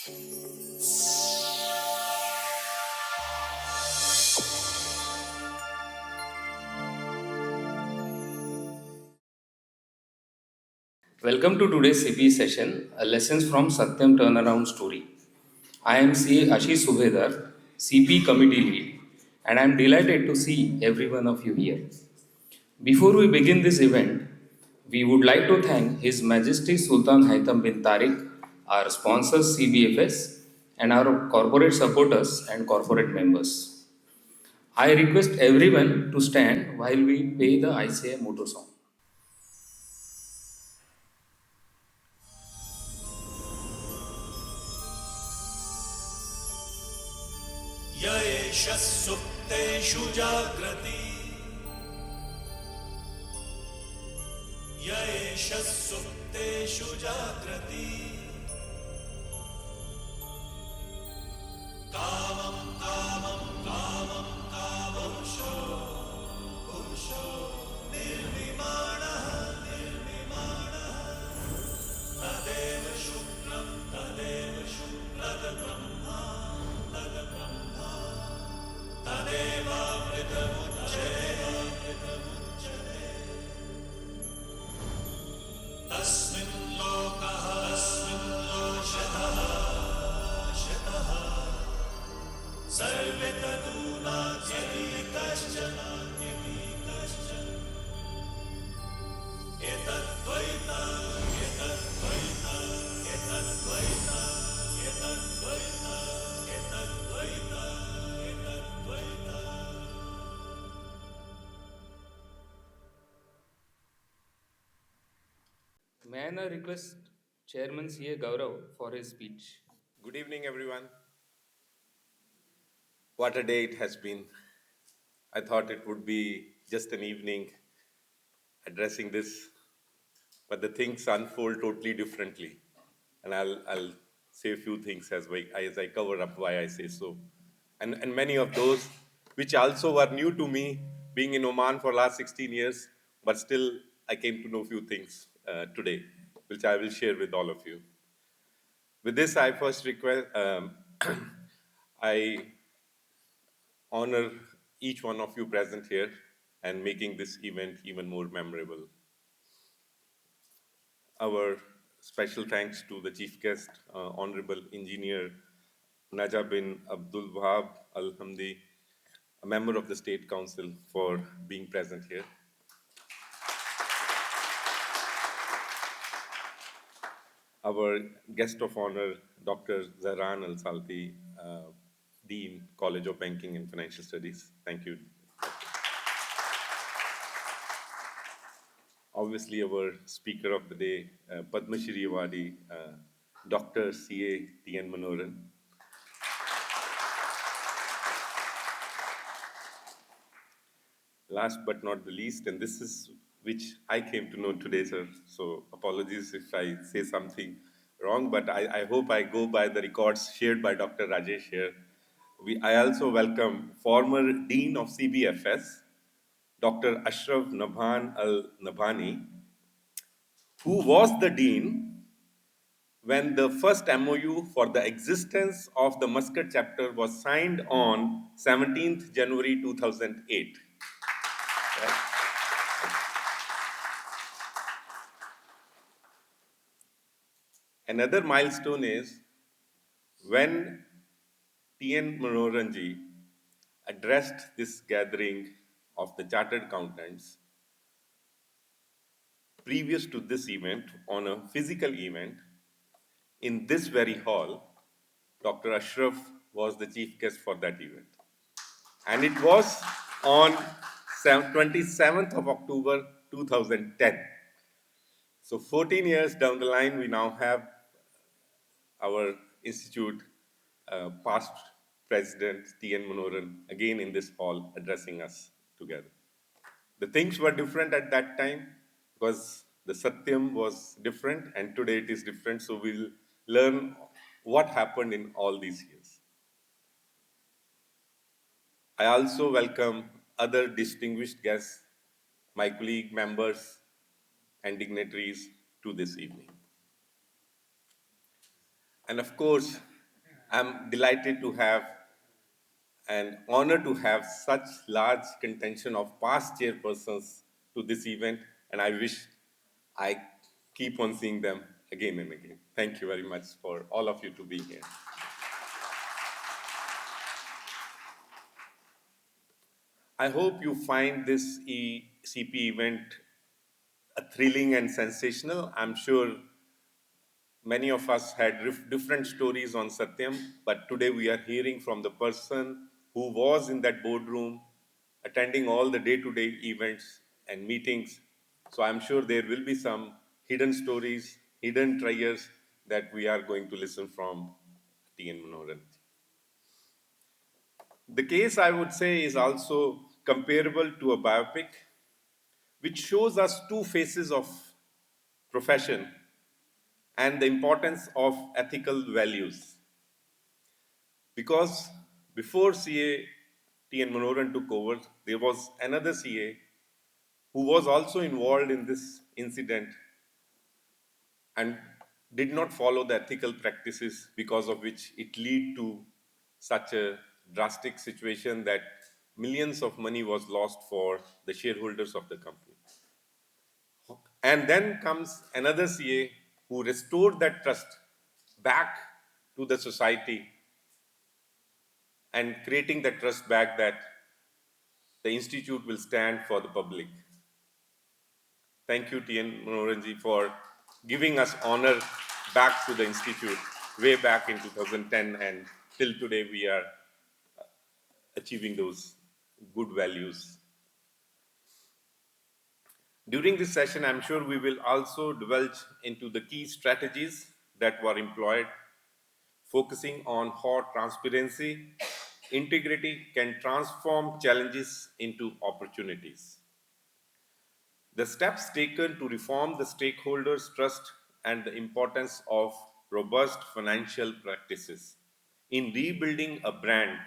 Welcome to today's CP session, Lessons from Satyam Turnaround Story. I am C. Ashish Subedar, CP Committee Lead, and I am delighted to see every one of you here. Before we begin this event, we would like to thank His Majesty Sultan Haitham bin Tariq, our sponsors CBFS, and our corporate supporters and corporate members. I request everyone to stand while we play the ICAI motto song. य एष सुप्तेषु जाग्रति य एष सुप्तेषु जाग्रति कामं कामं कामं कामंशो पुरुषो निर्विमाणः निर्विमाणः तदेव शुक्रं तदेव शुक्रब्रह्मा तद्ब्रह्मा तदेवामृतमुच्यते तस्मिन् लोकः तस्मिन् लोकः शतः सर्वे तदूनात्यधिकश्चन एतद्द्वैता एतद्द्वैता एतद्द्वैता एतद्द्वैता एतद्द्वैता एतद्द्वैता. May I now request Chairman C.A. Gaurav for his speech. Good evening, everyone. What a day it has been. I thought it would be just an evening addressing this, but the things unfold totally differently. And I'll say a few things as I cover up why I say so. And many of those which also were new to me, being in Oman for last 16 years, but still I came to know a few things today, which I will share with all of you. With this, I first request, I honor each one of you present here and making this event even more memorable. Our special thanks to the chief guest, Honorable Engineer Naja bin Abdul Wahab Al-Hamdi, a member of the State Council, for being present here. Our guest of honor, Dr. Zahran Al-Salti, Dean, College of Banking and Financial Studies. Thank you. Obviously, our speaker of the day, Padma Shri Awadi, Dr. C.A. T.N. Manoharan. Last but not the least, and this is which I came to know today, sir. So apologies if I say something wrong, but I hope I go by the records shared by Dr. Rajesh here. I also welcome former Dean of CBFS, Dr. Ashraf Nabhan Al-Nabhani, who was the Dean when the first MOU for the existence of the Muscat chapter was signed on 17th January 2008. Right? Another milestone is when T.N. Manoharanji addressed this gathering of the chartered accountants previous to this event on a physical event in this very hall. Dr. Ashraf was the chief guest for that event. And it was on 27th of October 2010. So 14 years down the line, we now have our institute past president T.N. Manoharan again in this hall addressing us together. The things were different at that time because the Satyam was different and today it is different. So we'll learn what happened in all these years. I also welcome other distinguished guests, my colleague members and dignitaries to this evening. And of course, I'm delighted to have an honor to have such large contention of past chairpersons to this event, and I wish I keep on seeing them again and again. Thank you very much for all of you to be here. I hope you find this ECP event thrilling and sensational. I'm sure many of us had different stories on Satyam, but today we are hearing from the person who was in that boardroom, attending all the day-to-day events and meetings. So I'm sure there will be some hidden stories, hidden treasures that we are going to listen from T.N. Manoharan. The case, I would say, is also comparable to a biopic, which shows us two faces of profession and the importance of ethical values. Because before CA T.N. Manoharan took over, there was another CA who was also involved in this incident and did not follow the ethical practices, because of which it led to such a drastic situation that millions of money was lost for the shareholders of the company. And then comes another CA who restored that trust back to the society and creating that trust back that the institute will stand for the public. Thank you, T.N. Manoharanji, for giving us honor back to the institute way back in 2010, and till today we are achieving those good values. During this session, I'm sure we will also divulge into the key strategies that were employed, focusing on how transparency, integrity can transform challenges into opportunities. The steps taken to reform the stakeholders' trust and the importance of robust financial practices in rebuilding a brand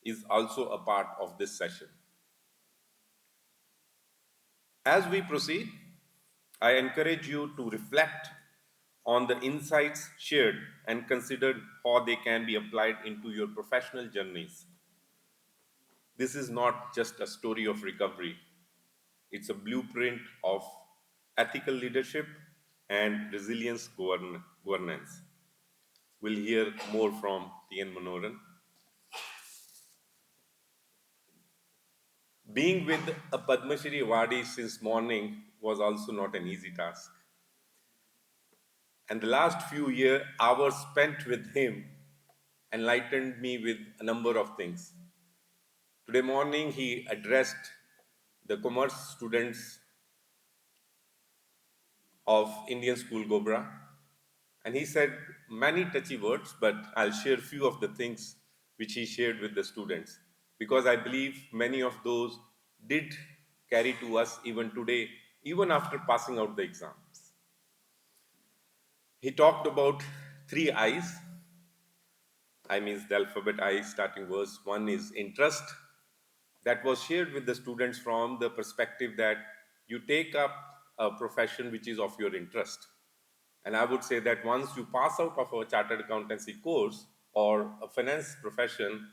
is also a part of this session. As we proceed, I encourage you to reflect on the insights shared and consider how they can be applied into your professional journeys. This is not just a story of recovery, it's a blueprint of ethical leadership and resilience governance. We'll hear more from T.N. Manoharan. Being with a Padma Shri awardee since morning was also not an easy task. And the last few hours spent with him enlightened me with a number of things. Today morning, he addressed the commerce students of Indian School Gobra, and he said many touchy words, but I'll share few of the things which he shared with the students, because I believe many of those did carry to us even today, even after passing out the exams. He talked about 3 I's. I means the alphabet I starting verse. One is interest. That was shared with the students from the perspective that you take up a profession which is of your interest. And I would say that once you pass out of a chartered accountancy course or a finance profession,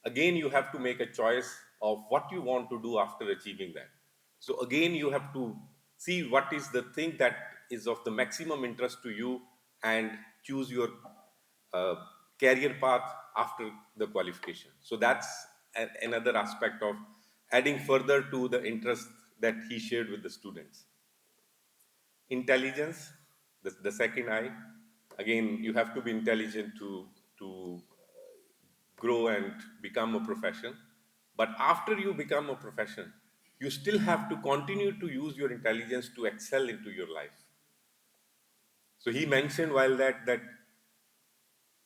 again you have to make a choice of what you want to do after achieving that. So again you have to see what is the thing that is of the maximum interest to you and choose your uh, career path after the qualification. So that's another aspect of adding further to the interest that he shared with the students. Intelligence, the second I. Again, you have to be intelligent to grow and become a profession. But after you become a profession, you still have to continue to use your intelligence to excel into your life. So he mentioned while that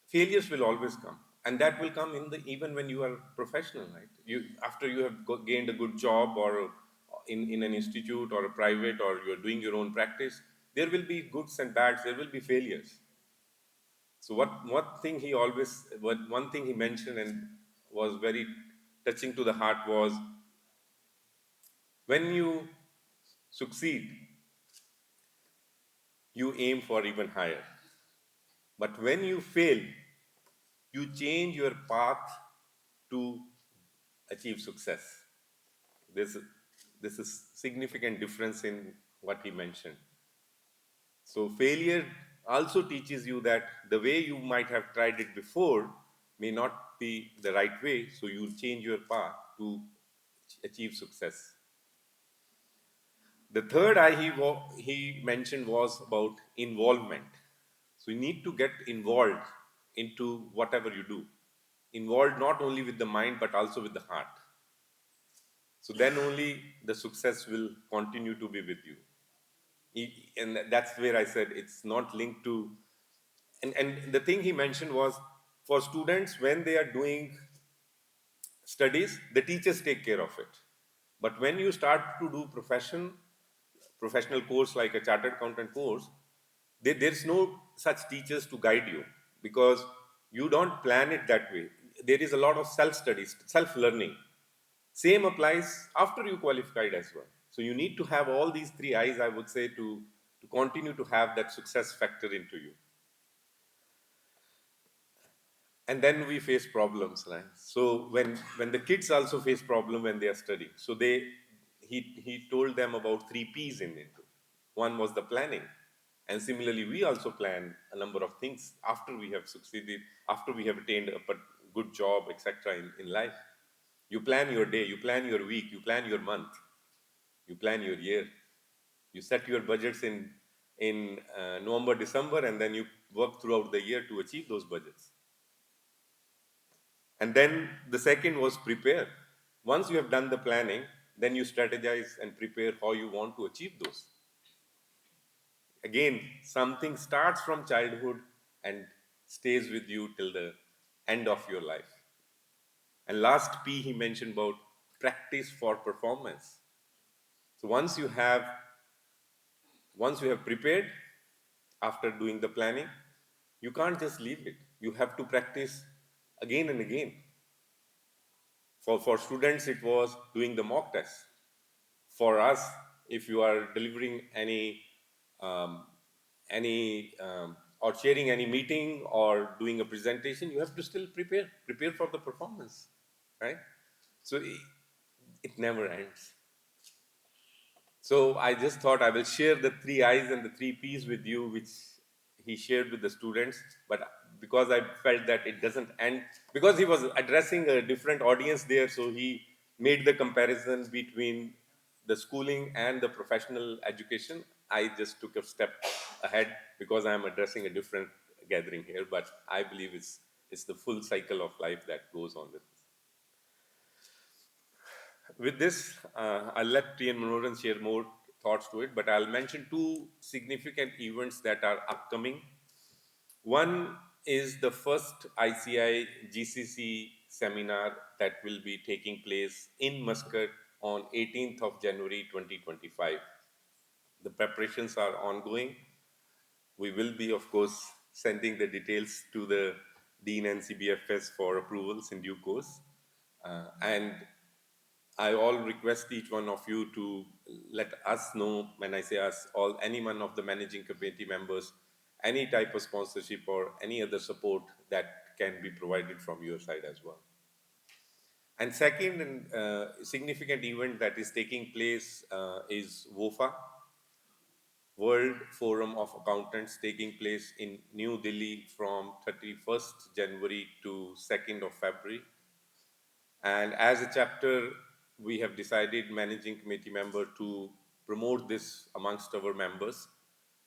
failures will always come, and that will come in the even when you are professional, right? You after you have gained a good job or in an institute or a private, or you're doing your own practice, there will be goods and bads, there will be failures. So one thing he mentioned and was very touching to the heart was, when you succeed, you aim for even higher. But when you fail, you change your path to achieve success. This, this is significant difference in what he mentioned. So failure also teaches you that the way you might have tried it before may not be the right way, so you change your path to achieve success. The third he mentioned was about involvement. So you need to get involved into whatever you do. Involved not only with the mind but also with the heart. So then only the success will continue to be with you. And that's where I said it's not linked to. And the thing he mentioned was for students, when they are doing studies, the teachers take care of it. But when you start to do professional course like a chartered accountant course, there's no such teachers to guide you because you don't plan it that way. There is a lot of self-studies, self-learning. Same applies after you qualified as well. So you need to have all these three eyes, I would say, to continue to have that success factor into you. And then we face problems, right? So when the kids also face problem when they are studying, so he told them about 3 P's in it. One was the planning, and similarly we also plan a number of things after we have succeeded, after we have attained a good job, etc. in life. You plan your day, you plan your week, you plan your month, you plan your year, you set your budgets in November, December, and then you work throughout the year to achieve those budgets. And then the second was prepare. Once you have done the planning, then you strategize and prepare how you want to achieve those. Again, something starts from childhood and stays with you till the end of your life. And last P he mentioned about practice for performance. So once you have prepared after doing the planning, you can't just leave it. You have to practice again and again. For students, it was doing the mock test. For us, if you are delivering any or chairing any meeting or doing a presentation, you have to still prepare for the performance, right? So it never ends. So I just thought I will share the 3 I's and the 3 P's with you, which he shared with the students. But because I felt that it doesn't end, because he was addressing a different audience there, so he made the comparison between the schooling and the professional education. I just took a step ahead because I'm addressing a different gathering here. But I believe it's the full cycle of life that goes on with this. With this, I'll let T. N. Manoharan share more thoughts to it, but I'll mention 2 significant events that are upcoming. One is the first ICAI GCC seminar that will be taking place in Muscat on 18th of January 2025. The preparations are ongoing. We will be, of course, sending the details to the Dean and CBFS for approvals in due course. And I all request each one of you to let us know, when I say us, any one of the managing committee members, any type of sponsorship or any other support that can be provided from your side as well. And second, significant event that is taking place is WOFA, World Forum of Accountants, taking place in New Delhi from 31st January to 2nd of February. And as a chapter, we have decided, managing committee member, to promote this amongst our members.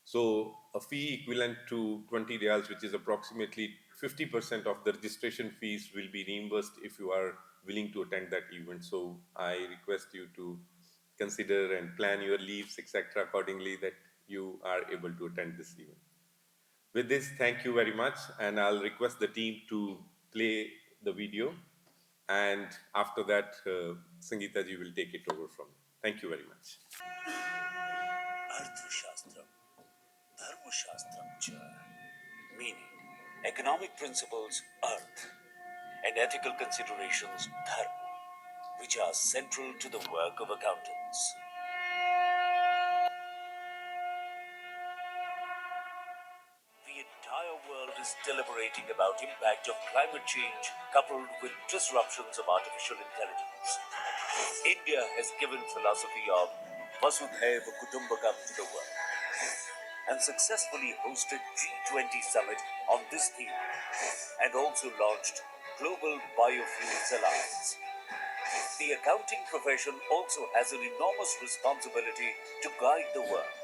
So a fee equivalent to 20 riyals, which is approximately 50% of the registration fees, will be reimbursed if you are willing to attend that event. So I request you to consider and plan your leaves, etc., accordingly, that you are able to attend this event. With this, thank you very much, and I'll request the team to play the video. And after that, Sangeeta ji will take it over from me. Thank you very much. Arthashastram, Dharmashastram cha, meaning economic principles, earth, and ethical considerations, dharma, which are central to the work of accountants. The entire world is deliberating about impact of climate change coupled with disruptions of artificial intelligence. India has given philosophy of Vasudhaiva Kutumbakam to the world and successfully hosted G20 summit on this theme and also launched Global Biofuels Alliance. The accounting profession also has an enormous responsibility to guide the world,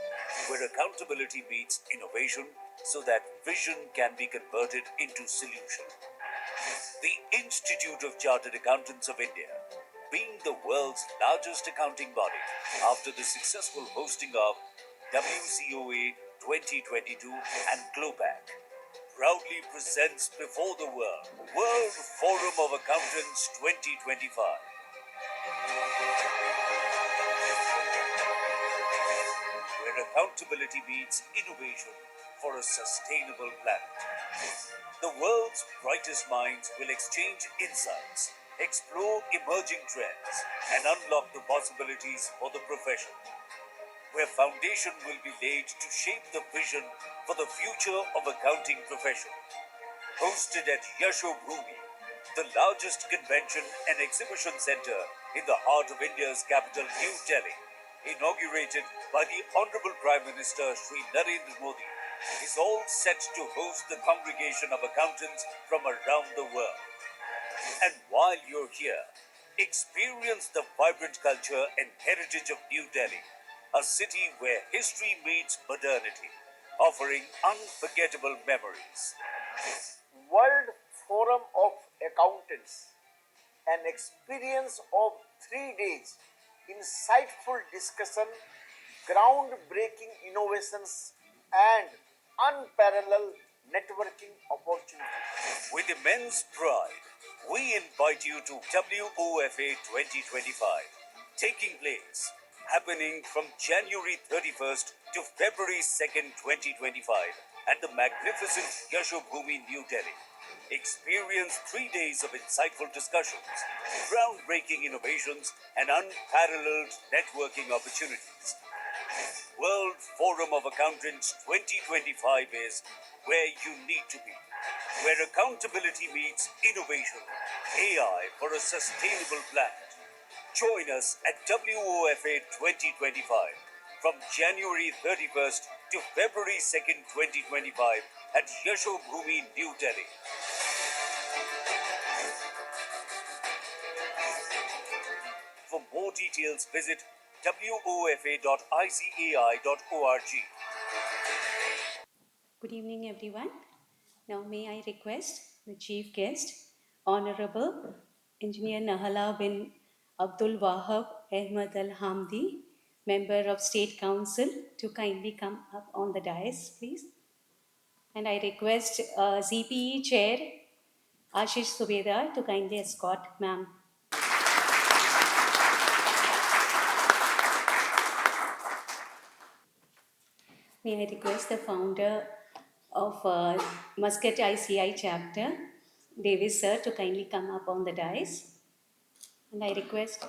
where accountability meets innovation so that vision can be converted into solution. The Institute of Chartered Accountants of India, being the world's largest accounting body after the successful hosting of WCOA 2022 and GLOBAC, proudly presents before the World Forum of Accountants 2025, where accountability meets innovation for a sustainable planet. The world's brightest minds will exchange insights, explore emerging trends, and unlock the possibilities for the profession, where foundation will be laid to shape the vision for the future of accounting profession. Hosted at Yashobhoomi, the largest convention and exhibition center in the heart of India's capital, New Delhi, inaugurated by the Honorable Prime Minister Sri Narendra Modi, is all set to host the congregation of accountants from around the world. And while you're here, experience the vibrant culture and heritage of New Delhi, a city where history meets modernity, offering unforgettable memories. World Forum of Accountants, an experience of 3 days, insightful discussion, groundbreaking innovations, and unparalleled networking opportunities. With immense pride, we invite you to WOFA 2025, taking place, happening from January 31st to February 2nd, 2025, at the magnificent Yashobhoomi, New Delhi. Experience 3 days of insightful discussions, groundbreaking innovations, and unparalleled networking opportunities. World Forum of Accountants 2025 is where you need to be, where accountability meets innovation, AI for a sustainable planet. Join us at WOFA 2025 from January 31st to February 2nd, 2025 at Yashobhoomi, New Delhi. For more details, visit wofa.icai.org. Good evening, everyone. Now, may I request the chief guest, Honorable Engineer Nahala bin Abdul Wahab Ahmad Al Hamdi, Member of State Council, to kindly come up on the dais, please. And I request ZPE Chair Ashish Subedar to kindly escort ma'am. May I request the founder of Muscat ICI chapter, Davis sir, to kindly come up on the dais. And I request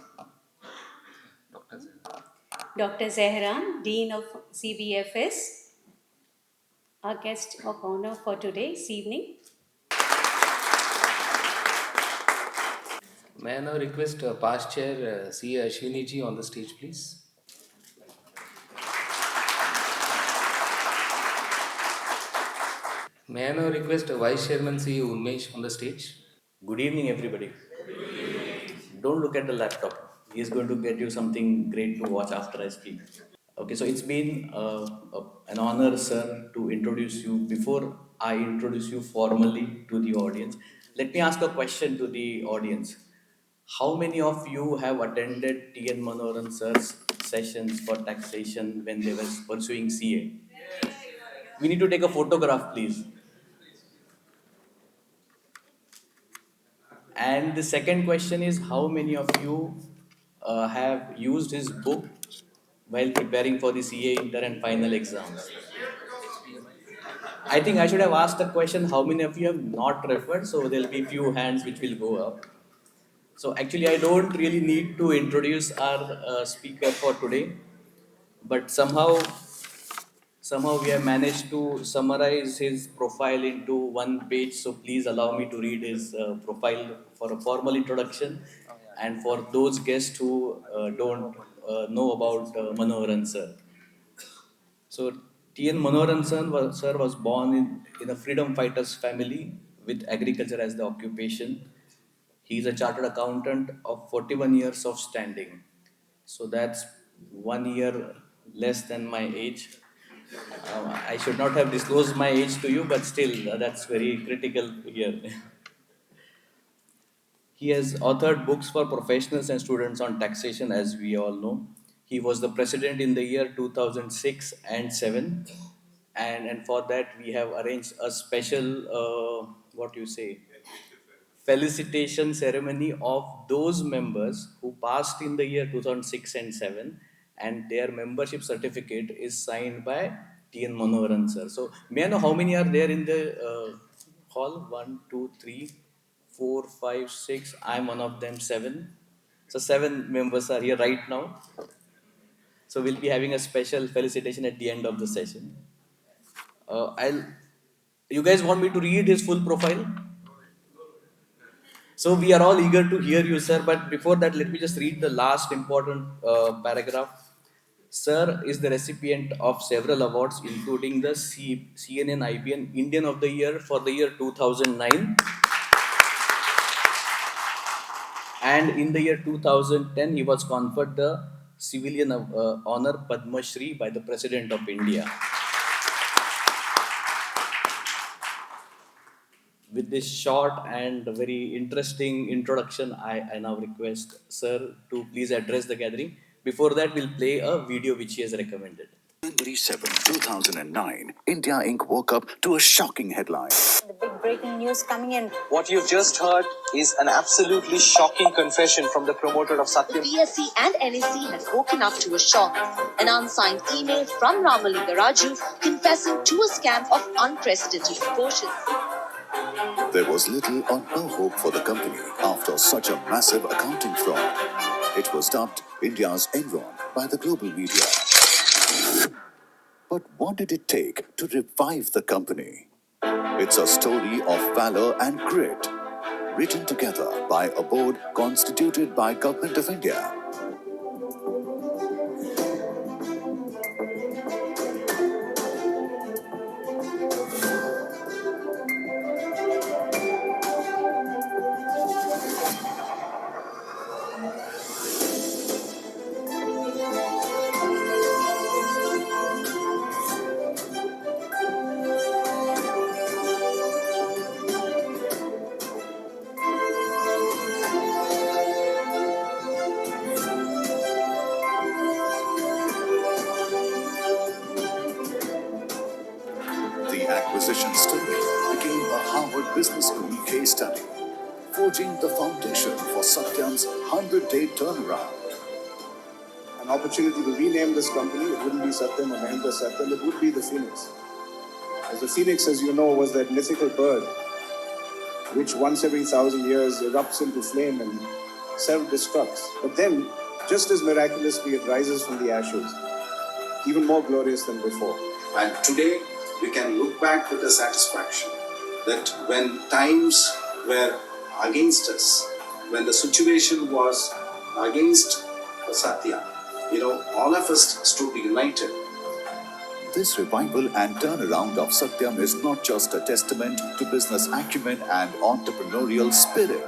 Dr. Zehran, Dean of CBFS, our guest of honor for today's evening. May I now request past chair C. Ashwini ji on the stage, please. May I now request Vice Chairman C. Unmesh on the stage. Good evening, everybody. Don't look at the laptop. He is going to get you something great to watch after I speak. Okay, so it's been an honor, sir, to introduce you. Before I introduce you formally to the audience, let me ask a question to the audience. How many of you have attended T.N. Manoharan sir's sessions for taxation when they were pursuing CA? We need to take a photograph, please. And the second question is, how many of you have used his book while preparing for the CA inter and final exams? I think I should have asked the question, how many of you have not referred? So there'll be few hands which will go up. So actually, I don't really need to introduce our speaker for today, but somehow Somehow we have managed to summarize his profile into one page. So please allow me to read his profile for a formal introduction, and for those guests who don't know about Manoharan sir. So T.N. Manoharan sir was born in a freedom fighters family with agriculture as the occupation. He is a chartered accountant of 41 years of standing. So that's 1 year less than my age. I should not have disclosed my age to you, but still, that's very critical here. He has authored books for professionals and students on taxation, as we all know. He was the president in the year 2006 and 7. And for that, we have arranged a special, what you say, felicitation ceremony of those members who passed in the year 2006 and 7, and their membership certificate is signed by T.N. Manoharan sir. So may I know how many are there in the hall? 1, 2, 3, 4, 5, 6. I'm one of them, 7. So 7 members are here right now. So we'll be having a special felicitation at the end of the session. I'll. You guys want me to read his full profile? So we are all eager to hear you, sir. But before that, let me just read the last important paragraph. Sir is the recipient of several awards, including the CNN IBN Indian of the Year for the year 2009. And in the year 2010, he was conferred the Civilian Honor Padma Shri by the President of India. With this short and very interesting introduction, I now request Sir to please address the gathering. Before that, we'll play a video which he has recommended. January 7, 2009, India Inc. woke up to a shocking headline. The big breaking news coming in. What you've just heard is an absolutely shocking confession from the promoter of Satyam. The BSc and NSC has woken up to a shock. An unsigned email from Ramalika Raju confessing to a scam of unprecedented proportions. There was little or no hope for the company after such a massive accounting fraud. It was dubbed India's Enron by the global media. But what did it take to revive the company? It's a story of valor and grit, written together by a board constituted by Government of India. The acquisition story became a Harvard Business School case study, forging the foundation for Satyam's 100-day turnaround. An opportunity to rename this company, it wouldn't be Satyam or Mahendra Satyam, it would be the Phoenix. As the Phoenix, as you know, was that mythical bird which once every 1,000 years erupts into flame and self-destructs. But then, just as miraculously, it rises from the ashes, even more glorious than before. And today, we can look back with a satisfaction that when times were against us, when the situation was against Satya, all of us stood united. This revival and turnaround of Satyam is not just a testament to business acumen and entrepreneurial spirit.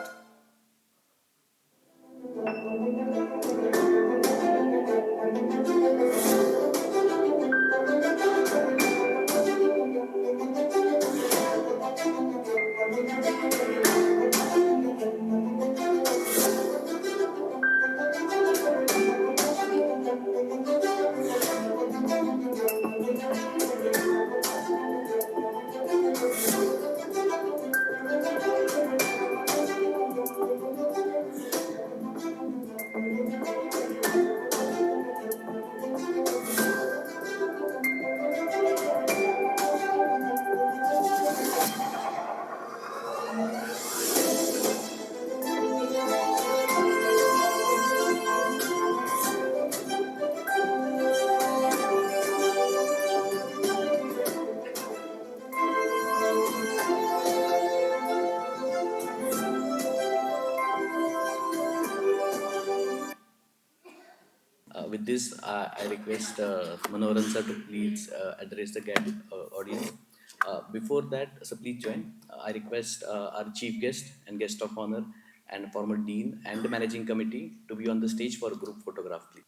With this, I request Manoharan sir to please address the audience. Before that, so please join. I request our chief guest and guest of honor and former dean and the managing committee to be on the stage for a group photograph, please.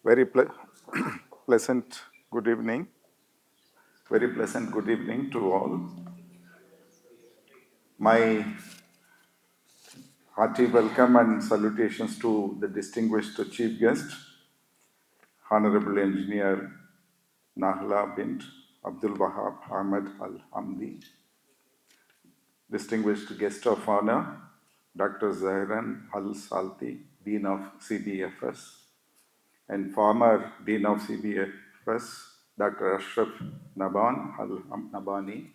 Very pleasant good evening. Very pleasant good evening to all. My hearty welcome and salutations to the distinguished chief guest, Honorable Engineer Nahla bint Abdul Wahab Ahmed Al Hamdi, distinguished guest of honor, Dr. Zahran Al Salti, Dean of CBFS, and former Dean of CBFS, Dr. Ashraf Naban Al Nabani,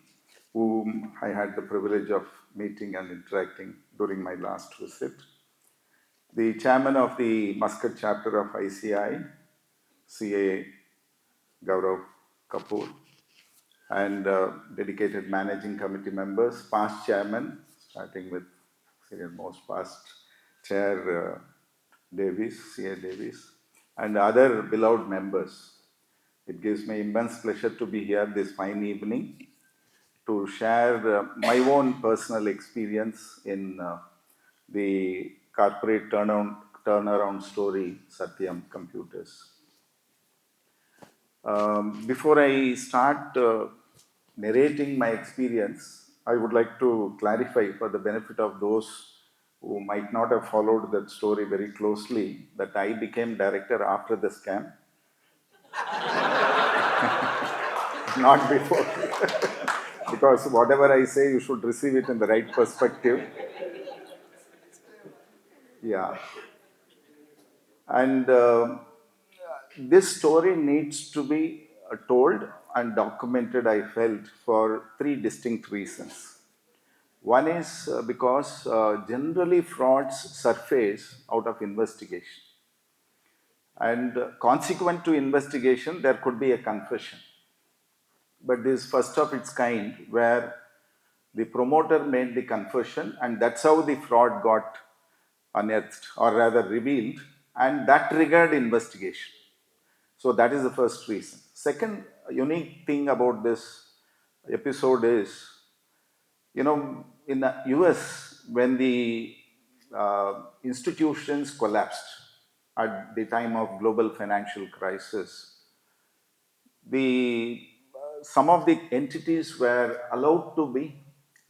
whom I had the privilege of meeting and interacting during my last visit. The chairman of the Muscat chapter of ICAI, CA Gaurav Kapoor, and dedicated managing committee members, past chairman, starting with senior most past chair Davis, CA Davis, and other beloved members. It gives me immense pleasure to be here this fine evening to share my own personal experience in the corporate turnaround story, Satyam Computers. Before I start narrating my experience, I would like to clarify for the benefit of those who might not have followed that story very closely that I became director after the scam, not before. Because whatever I say, you should receive it in the right perspective. Yeah. And this story needs to be told and documented, I felt, for three distinct reasons. One is because generally frauds surface out of investigation. And consequent to investigation, there could be a confession. But this first of its kind, where the promoter made the confession, and that's how the fraud got unearthed, or rather revealed, and that triggered investigation. So that is the first reason. Second unique thing about this episode is, in the US, when the institutions collapsed at the time of global financial crisis, the some of the entities were allowed to be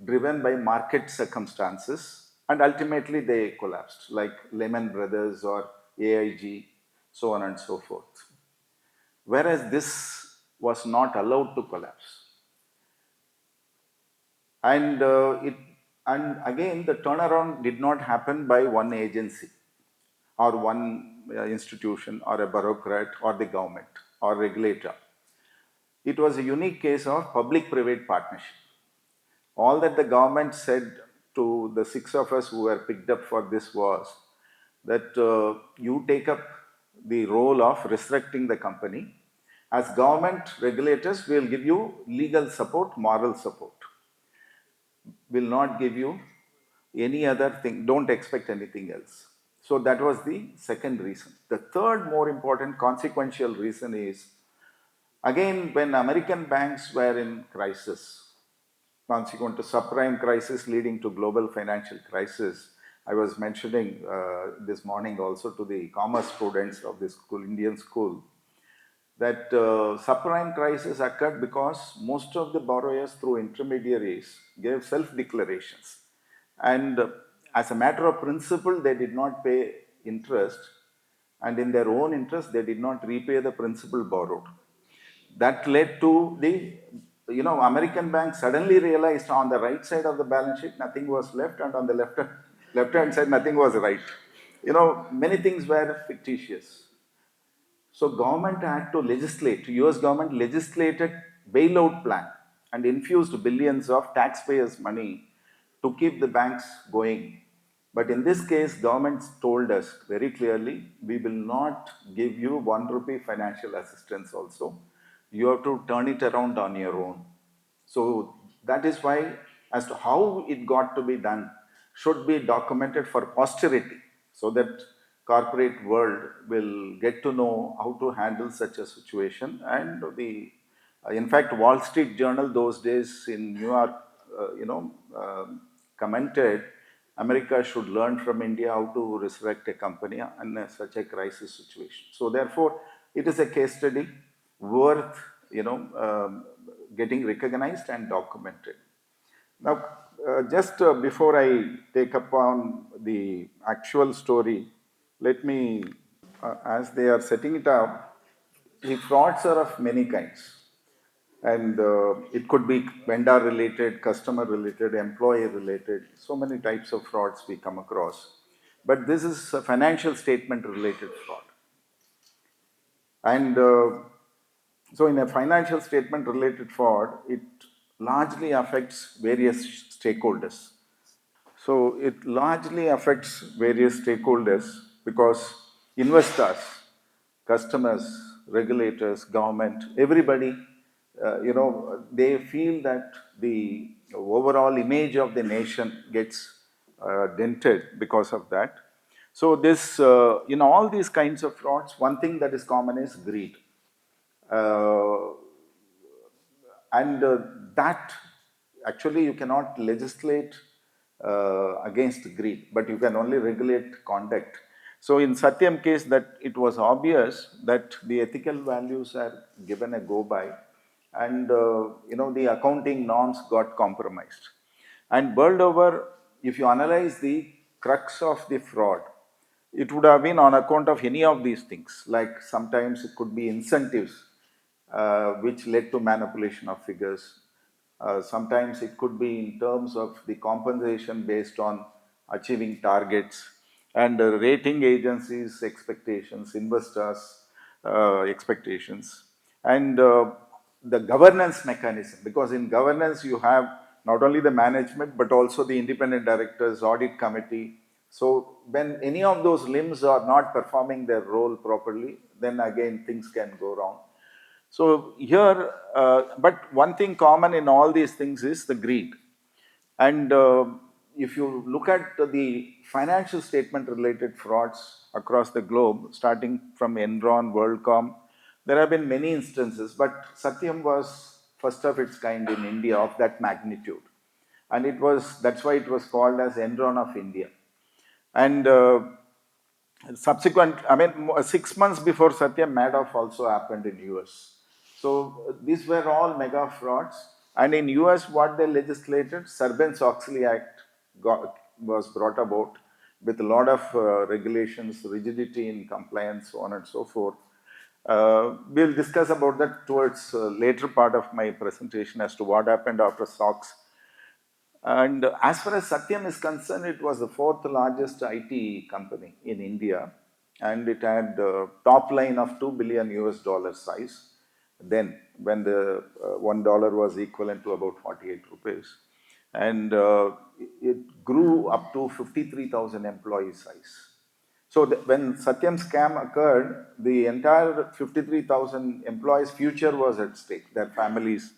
driven by market circumstances, and ultimately they collapsed, like Lehman Brothers or AIG, so on and so forth. Whereas this was not allowed to collapse. And and again, the turnaround did not happen by one agency or one institution or a bureaucrat or the government or regulator. It was a unique case of public-private partnership. All that the government said to the six of us who were picked up for this was that you take up the role of resurrecting the company. As government regulators, we will give you legal support, moral support. Will not give you any other thing. Don't expect anything else. So that was the second reason. The third more important consequential reason is, again, when American banks were in crisis, consequent to subprime crisis leading to global financial crisis, I was mentioning this morning also to the commerce students of this school, Indian school, that subprime crisis occurred because most of the borrowers through intermediaries gave self-declarations. And as a matter of principle, they did not pay interest, and in their own interest, they did not repay the principal borrowed. That led to the, American banks suddenly realized on the right side of the balance sheet, nothing was left, and on the left-hand side, nothing was right. Many things were fictitious. So government had to legislate, US government legislated bailout plan and infused billions of taxpayers' money to keep the banks going. But in this case, government told us very clearly, we will not give you 1 rupee financial assistance also. You have to turn it around on your own. So that is why, as to how it got to be done, should be documented for posterity. so that corporate world will get to know how to handle such a situation. And in fact, Wall Street Journal those days in New York, commented, America should learn from India how to resurrect a company in such a crisis situation. So therefore, it is a case study worth, getting recognized and documented. Now, just before I take up on the actual story, let me, as they are setting it up, the frauds are of many kinds. And it could be vendor related, customer related, employee related, so many types of frauds we come across. But this is a financial statement related fraud. And so, in a financial statement related fraud, it largely affects various stakeholders. So, it largely affects various stakeholders because investors, customers, regulators, government, everybody, they feel that the overall image of the nation gets dented because of that. So, this, in all these kinds of frauds, one thing that is common is greed. Uh, and that actually you cannot legislate against greed, but you can only regulate conduct. So in Satyam case, that it was obvious that the ethical values are given a go by, and the accounting norms got compromised. And world over, if you analyze the crux of the fraud, it would have been on account of any of these things. Like sometimes it could be incentives, which led to manipulation of figures. Sometimes it could be in terms of the compensation based on achieving targets, and rating agencies' expectations, investors' expectations, and the governance mechanism. Because in governance, you have not only the management but also the independent directors, audit committee. So, when any of those limbs are not performing their role properly, then again things can go wrong. So here, but one thing common in all these things is the greed. And if you look at the financial statement related frauds across the globe, starting from Enron, WorldCom, there have been many instances, but Satyam was first of its kind in India of that magnitude. And that's why it was called as Enron of India. And subsequent, 6 months before Satyam, Madoff also happened in US. So these were all mega frauds. And in US, what they legislated, Sarbanes-Oxley Act was brought about with a lot of regulations, rigidity in compliance, so on and so forth. We'll discuss about that towards later part of my presentation as to what happened after SOX. And as far as Satyam is concerned, it was the fourth largest IT company in India, and it had top line of $2 billion US size. Then, when the $1 was equivalent to about 48 rupees, and it grew up to 53,000 employee size. So when Satyam scam occurred, the entire 53,000 employees' future was at stake, their families,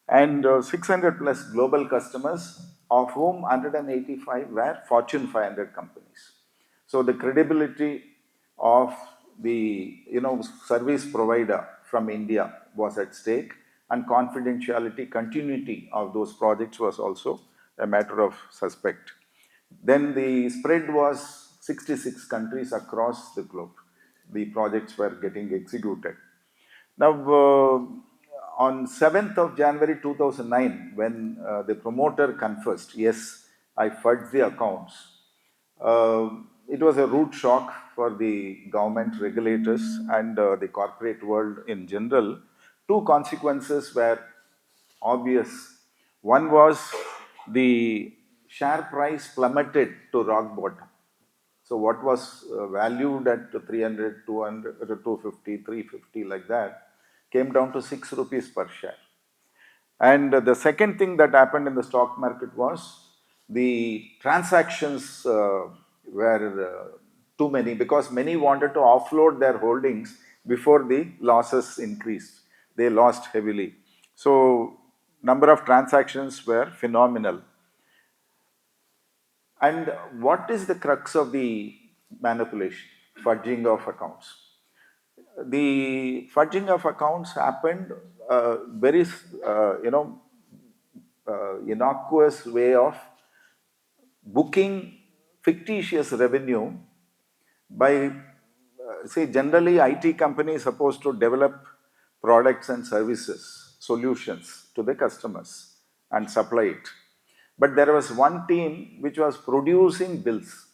and 600 plus global customers, of whom 185 were Fortune 500 companies. So the credibility of the service provider from India was at stake, and confidentiality, continuity of those projects was also a matter of suspect. Then the spread was 66 countries across the globe. The projects were getting executed. Now, on 7th of January 2009, when the promoter confessed, yes, I fudged the accounts, it was a rude shock for the government, regulators, and the corporate world in general. Two consequences were obvious. One was the share price plummeted to rock bottom. So what was valued at 300, 200, 250, 350 like that came down to 6 rupees per share. And the second thing that happened in the stock market was the transactions were too many, because many wanted to offload their holdings before the losses increased. They lost heavily. So number of transactions were phenomenal. And what is the crux of the manipulation, fudging of accounts. The fudging of accounts happened very, innocuous way of booking fictitious revenue by, say, generally IT company is supposed to develop products and services, solutions to the customers and supply it. But there was one team which was producing bills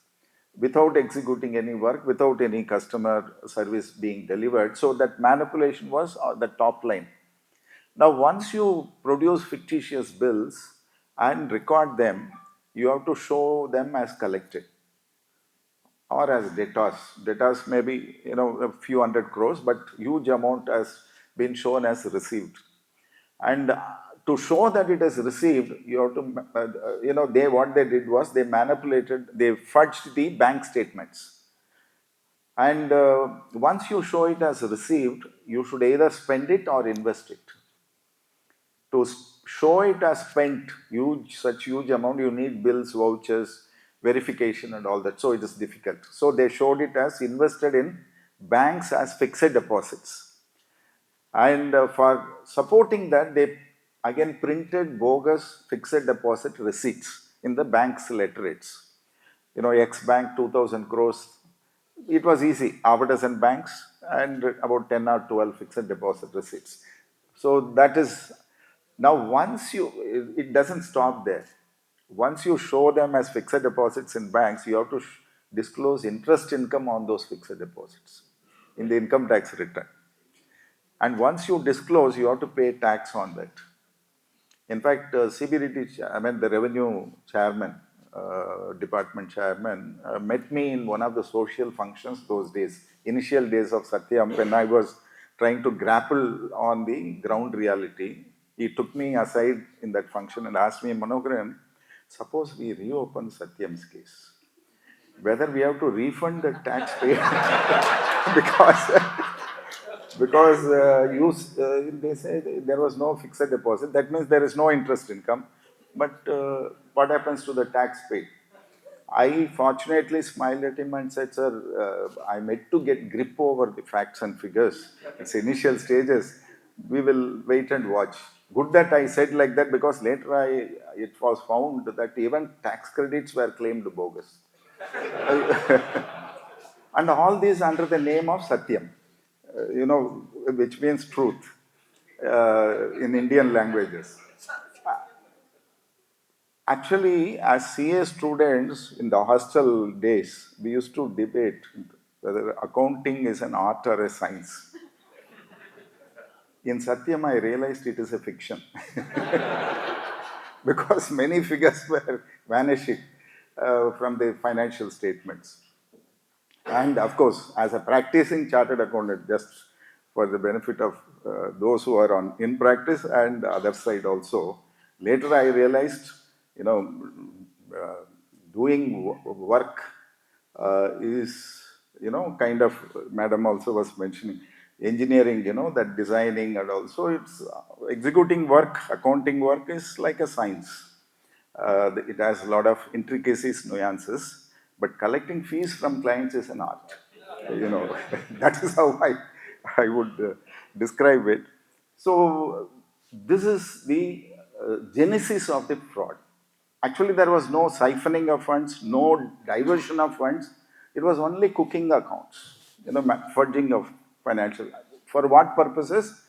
without executing any work, without any customer service being delivered. So that manipulation was the top line. Now, once you produce fictitious bills and record them, you have to show them as collected or as debtors. Debtors may be, a few hundred crores, but huge amount has been shown as received. And to show that it is received, you have to, what they did was they manipulated, they fudged the bank statements. And once you show it as received, you should either spend it or invest it. To show it as spent, such huge amount, you need bills, vouchers, verification and all that. So it is difficult. So they showed it as invested in banks as fixed deposits. And for supporting that, they again printed bogus fixed deposit receipts in the bank's letterheads. X bank 2000 crores. It was easy, half a dozen banks and about 10 or 12 fixed deposit receipts. So that is, now once it doesn't stop there. Once you show them as fixed deposits in banks, you have to disclose interest income on those fixed deposits in the income tax return. And once you disclose, you have to pay tax on that. In fact, the revenue chairman, department chairman, met me in one of the social functions those days, initial days of Satyam, when I was trying to grapple on the ground reality. He took me aside in that function and asked me, Manoharan, suppose we reopen Satyam's case, whether we have to refund the tax paid because they say there was no fixed deposit. That means there is no interest income. But what happens to the tax paid? I fortunately smiled at him and said, sir, I'm yet to get grip over the facts and figures. It's initial stages. We will wait and watch. Good that I said like that, because later it was found that even tax credits were claimed bogus. And all this under the name of Satyam, which means truth in Indian languages. Actually, as CA students in the hostel days, we used to debate whether accounting is an art or a science. In Satyam, I realized it is a fiction. Because many figures were vanishing from the financial statements. And of course, as a practicing chartered accountant, just for the benefit of those who are in practice and the other side also, later I realized, doing work is, kind of, madam also was mentioning, engineering, that designing and also it's executing work, accounting work is like a science. It has a lot of intricacies, nuances, but collecting fees from clients is an art. That is how I would describe it. So this is the genesis of the fraud. Actually, there was no siphoning of funds, no diversion of funds. It was only cooking accounts, fudging of financial. For what purposes?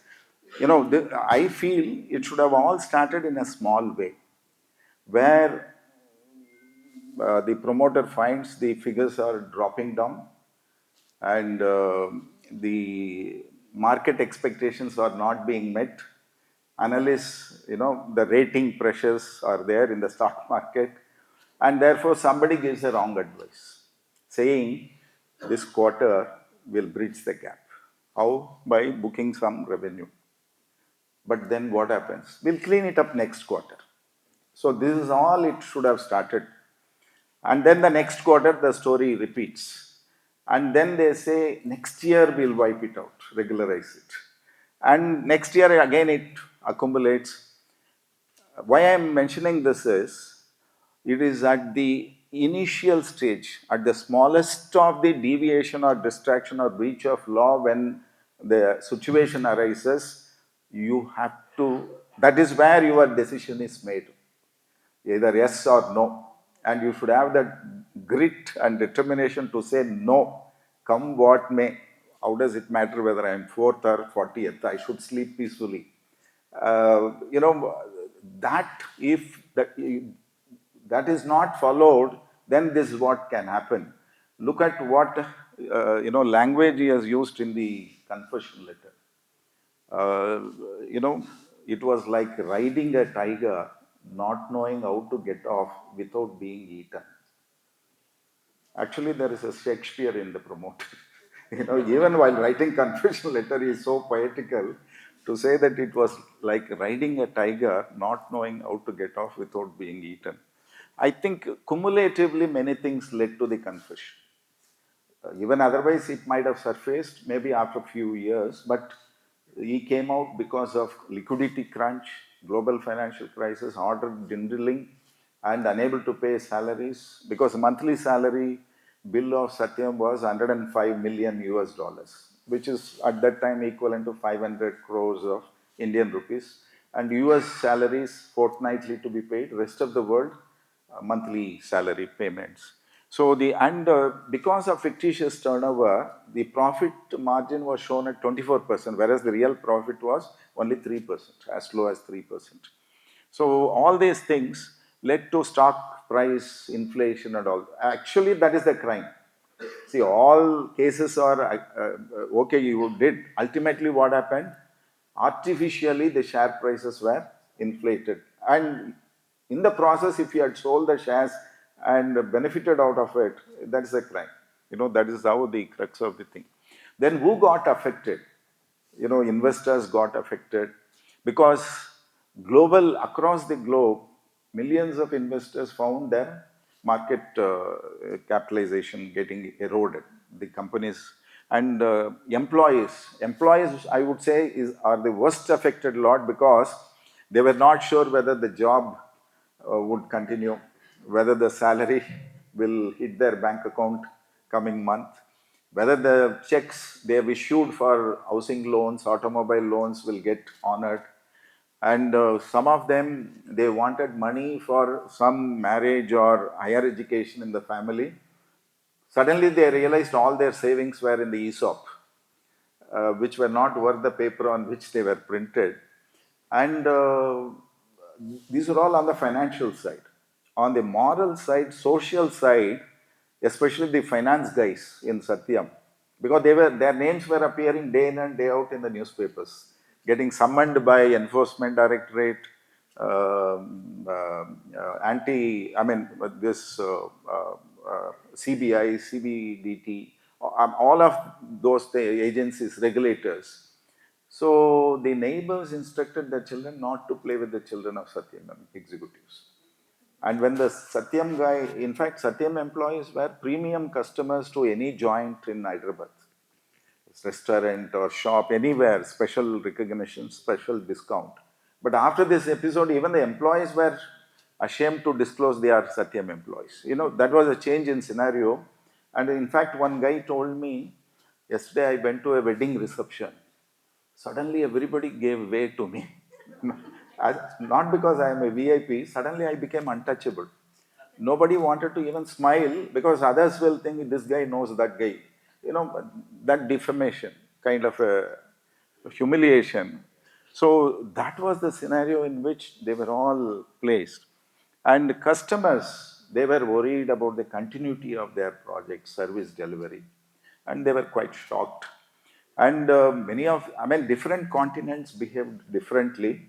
I feel it should have all started in a small way, where the promoter finds the figures are dropping down and the market expectations are not being met. Analysts, the rating pressures are there in the stock market, and therefore somebody gives a wrong advice, saying this quarter will bridge the gap. How? By booking some revenue. But then what happens? We'll clean it up next quarter. So this is all it should have started. And then the next quarter, the story repeats. And then they say, next year we'll wipe it out, regularize it. And next year again it accumulates. Why I am mentioning this is, it is at the initial stage, at the smallest of the deviation or distraction or breach of law, when the situation arises, you have to, that is where your decision is made, either yes or no. And you should have that grit and determination to say no, come what may. How does it matter whether I am fourth or 40th? I should sleep peacefully. You know, that if that is not followed, then this is what can happen. Look at what language he has used in the confession letter. Uh, you know, it was like riding a tiger, not knowing how to get off without being eaten. Actually, there is a Shakespeare in the promoter. Even while writing confession letter, he is so poetical to say that it was like riding a tiger, not knowing how to get off without being eaten. I think cumulatively many things led to the confession. Even otherwise, it might have surfaced maybe after a few years, but he came out because of liquidity crunch, global financial crisis, order dwindling, and unable to pay salaries because monthly salary bill of Satyam was 105 million US dollars, which is at that time equivalent to 500 crores of Indian rupees, and US salaries fortnightly to be paid, rest of the world monthly salary payments. So because of fictitious turnover, the profit margin was shown at 24%, whereas the real profit was only 3%, as low as 3%. So all these things led to stock price inflation and all. Actually, that is the crime. See, all cases are okay, you did. Ultimately, what happened? Artificially, the share prices were inflated. And in the process, if you had sold the shares and benefited out of it, that's a crime. That is how the crux of the thing. Then who got affected? Investors got affected because across the globe, millions of investors found their market capitalization getting eroded. The companies and employees, I would say, are the worst affected lot because they were not sure whether the job would continue, whether the salary will hit their bank account coming month, whether the checks they have issued for housing loans, automobile loans will get honored. And some of them, they wanted money for some marriage or higher education in the family. Suddenly they realized all their savings were in the ESOP, which were not worth the paper on which they were printed. And these are all on the financial side. On the moral side, social side, especially the finance guys in Satyam, because their names were appearing day in and day out in the newspapers, getting summoned by enforcement directorate, CBI, CBDT, all of those agencies, regulators. So the neighbors instructed their children not to play with the children of Satyam executives. And when the Satyam guy, in fact, Satyam employees were premium customers to any joint in Hyderabad, restaurant or shop, anywhere, special recognition, special discount. But after this episode, even the employees were ashamed to disclose they are Satyam employees. That was a change in scenario. And in fact, one guy told me, yesterday I went to a wedding reception. Suddenly everybody gave way to me. Not because I am a VIP, suddenly I became untouchable. Nobody wanted to even smile because others will think this guy knows that guy. That defamation, kind of a humiliation. So that was the scenario in which they were all placed. And customers, they were worried about the continuity of their project, service delivery, and they were quite shocked. And different continents behaved differently.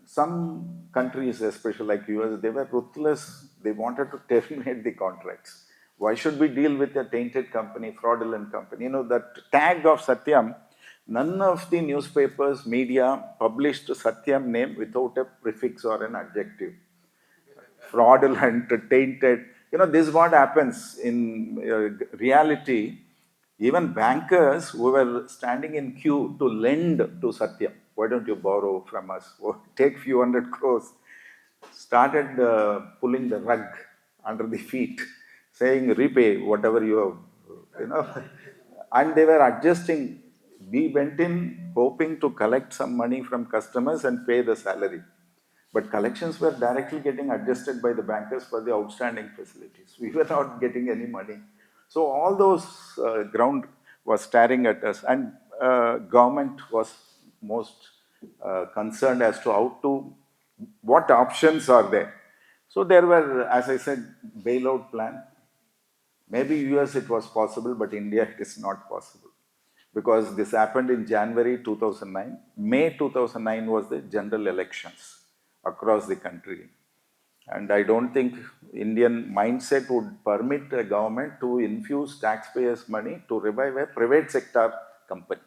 Some countries, especially like US, they were ruthless. They wanted to terminate the contracts. Why should we deal with a tainted company, fraudulent company? That tag of Satyam, none of the newspapers, media published Satyam name without a prefix or an adjective. Fraudulent, tainted. This is what happens in reality. Even bankers who were standing in queue to lend to Satyam, why don't you borrow from us? Or take few hundred crores, started pulling the rug under the feet, saying repay whatever you have, you know. And they were adjusting. We went in hoping to collect some money from customers and pay the salary. But collections were directly getting adjusted by the bankers for the outstanding facilities. We were not getting any money. So all those ground was staring at us, and government was most concerned as to how to, what options are there. So there were, as I said, bailout plan. Maybe US it was possible, but India it is not possible. Because this happened in January 2009. May 2009 was the general elections across the country. And I don't think Indian mindset would permit a government to infuse taxpayers' money to revive a private sector company.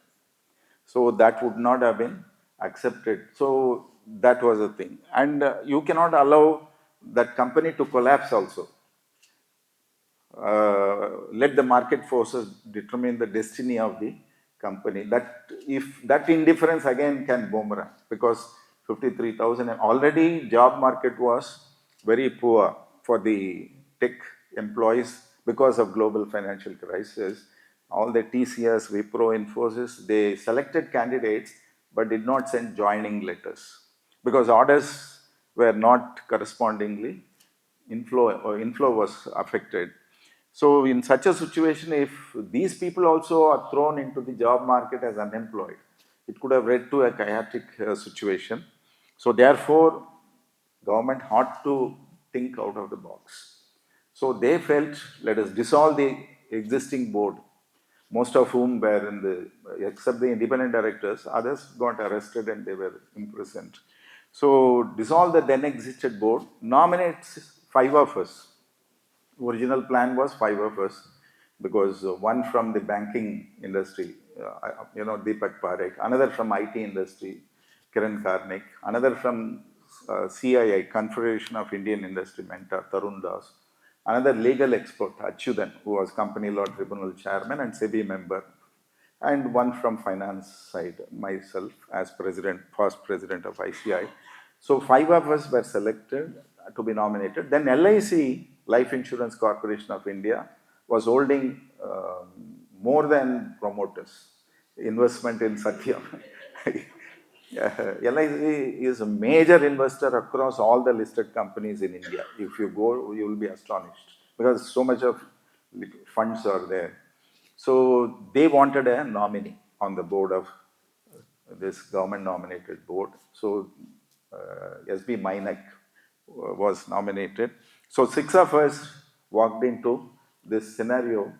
So that would not have been accepted. So that was the thing. And you cannot allow that company to collapse also. Let the market forces determine the destiny of the company. That if that indifference again can boomerang, because 53,000 already job market was very poor for the tech employees because of global financial crisis. All the TCS, Wipro, Infosys, they selected candidates but did not send joining letters because orders were not correspondingly inflow was affected. So in such a situation, if these people also are thrown into the job market as unemployed, it could have led to a chaotic situation. So therefore, government had to think out of the box. So they felt, let us dissolve the existing board, most of whom were in the, except the independent directors, others got arrested and they were imprisoned. So dissolve the then existed board, nominate 5 of us. Original plan was 5 of us because one from the banking industry, Deepak Parekh, another from IT industry, Kiran Karnik, another from CII, Confederation of Indian Industry mentor, Tarun Das, another legal expert, Achyutan, who was Company Law Tribunal chairman and SEBI member, and one from finance side, myself as president, first president of ICAI. So 5 of us were selected to be nominated. Then LIC, Life Insurance Corporation of India, was holding more than promoters, investment in Satyam. LIC is a major investor across all the listed companies in India. If you go, you will be astonished because so much of funds are there. So they wanted a nominee on the board of this government nominated board. So SB Mainak was nominated. So 6 of us walked into this scenario.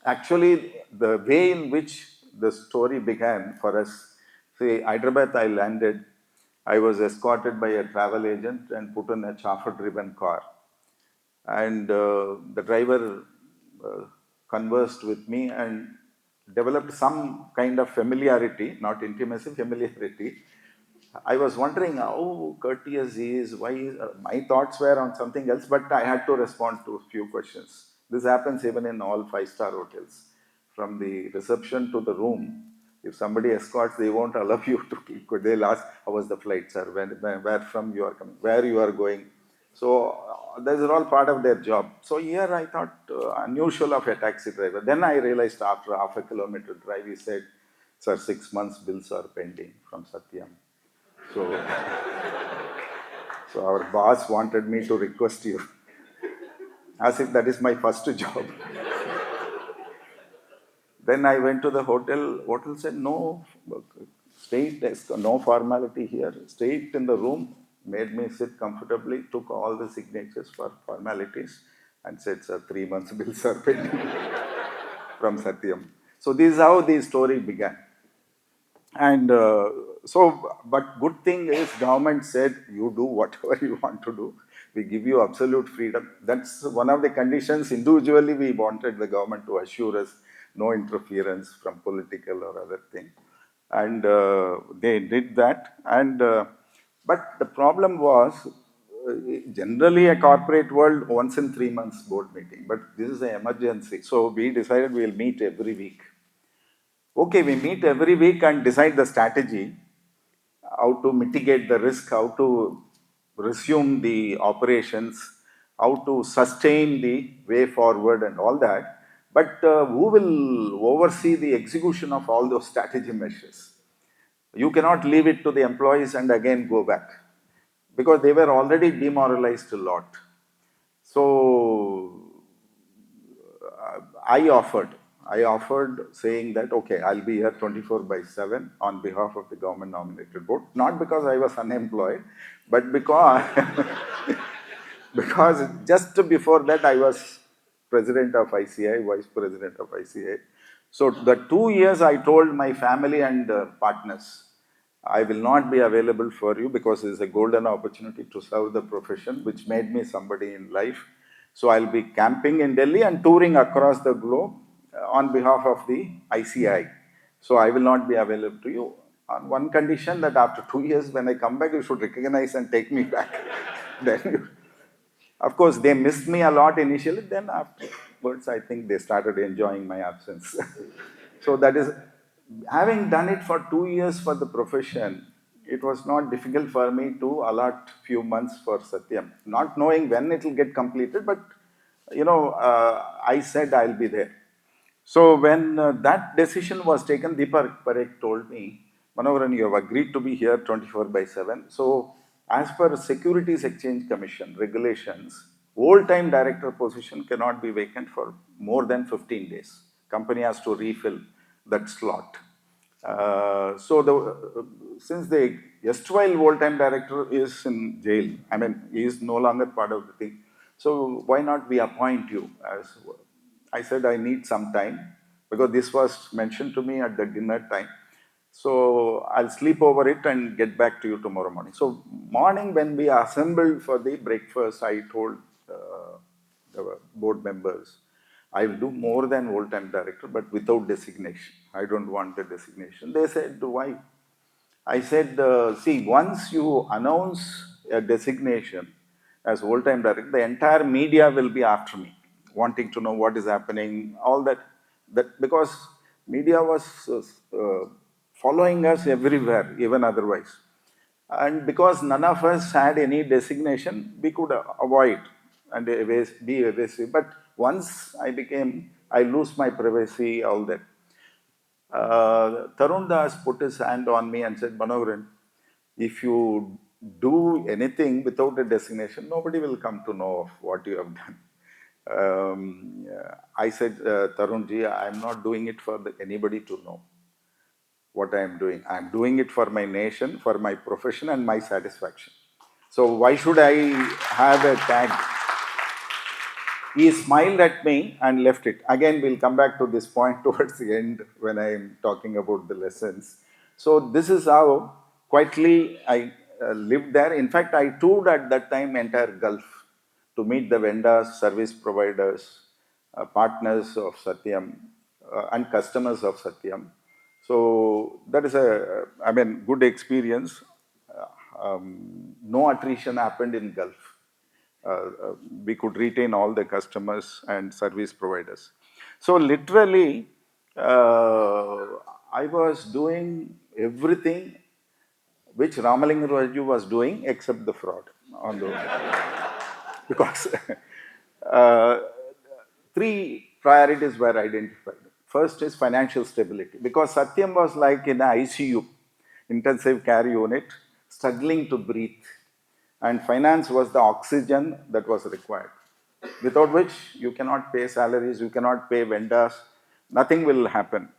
Actually, the way in which the story began for us, see, Hyderabad, I landed. I was escorted by a travel agent and put in a chauffeur-driven car. And the driver conversed with me and developed some kind of familiarity, not intimacy, familiarity. I was wondering how courteous he is, why my thoughts were on something else, but I had to respond to a few questions. This happens even in all 5-star hotels. From the reception to the room, if somebody escorts, they won't allow you to keep. They'll ask, how was the flight, sir? Where from you are coming? Where you are going? So these are all part of their job. So here I thought unusual of a taxi driver. Then I realized after half a kilometer drive, he said, sir, 6 months bills are pending from Satyam. So, so our boss wanted me to request you, as if that is my first job. Then I went to the hotel. Hotel said, no, stay, no formality here. Stay in the room, made me sit comfortably, took all the signatures for formalities and said, sir, 3 months bills are pending from Satyam. So this is how the story began. And but good thing is government said, you do whatever you want to do. We give you absolute freedom. That's one of the conditions. Individually, we wanted the government to assure us no interference from political or other thing. And they did that. And but the problem was, generally a corporate world, once in 3 months board meeting. But this is an emergency. So we decided we'll meet every week. Okay, we meet every week and decide the strategy, how to mitigate the risk, how to resume the operations, how to sustain the way forward and all that. But who will oversee the execution of all those strategy measures? You cannot leave it to the employees and again go back because they were already demoralized a lot. So I offered. I offered saying that, okay, I'll be here 24 by 7 on behalf of the government nominated board. Not because I was unemployed, but because, because just before that I was president of ICAI, vice president of ICAI. So the 2 years I told my family and partners, I will not be available for you because it's a golden opportunity to serve the profession, which made me somebody in life. So I'll be camping in Delhi and touring across the globe on behalf of the ICI. So I will not be available to you on one condition that after 2 years, when I come back, you should recognize and take me back. Then of course, they missed me a lot initially. Then afterwards, I think they started enjoying my absence. So that is, having done it for 2 years for the profession, it was not difficult for me to allot few months for Satyam. Not knowing when it will get completed, but I said I'll be there. So when that decision was taken, Deepak Parekh told me, Manoharan, you have agreed to be here 24 by 7. So as per Securities Exchange Commission regulations, old-time director position cannot be vacant for more than 15 days. Company has to refill that slot. Since the erstwhile old-time director is in jail, I mean, he is no longer part of the thing. So why not we appoint you as? I said I need some time because this was mentioned to me at the dinner time. So I'll sleep over it and get back to you tomorrow morning. So morning when we assembled for the breakfast, I told the board members, I will do more than old-time director, but without designation. I don't want the designation. They said, why? I said, see, once you announce a designation as old-time director, the entire media will be after me, wanting to know what is happening, all that. Because media was following us everywhere, even otherwise. And because none of us had any designation, we could avoid and be evasive. But once I lose my privacy, all that. Tarun Das put his hand on me and said, Manoharan, if you do anything without a designation, nobody will come to know of what you have done. I said, Tarunji, I am not doing it for anybody to know what I am doing. I am doing it for my nation, for my profession and my satisfaction. So why should I have a tag? He smiled at me and left it. Again, we'll come back to this point towards the end when I'm talking about the lessons. So this is how quietly I lived there. In fact, I toured at that time entire Gulf to meet the vendors, service providers, partners of Satyam, and customers of Satyam. So that is good experience. No attrition happened in Gulf. We could retain all the customers and service providers. So literally, I was doing everything which Ramalinga Raju was doing except the fraud on the because uh, three priorities were identified. First is financial stability because Satyam was like in a ICU, intensive care unit, struggling to breathe. And finance was the oxygen that was required, without which you cannot pay salaries, you cannot pay vendors, nothing will happen.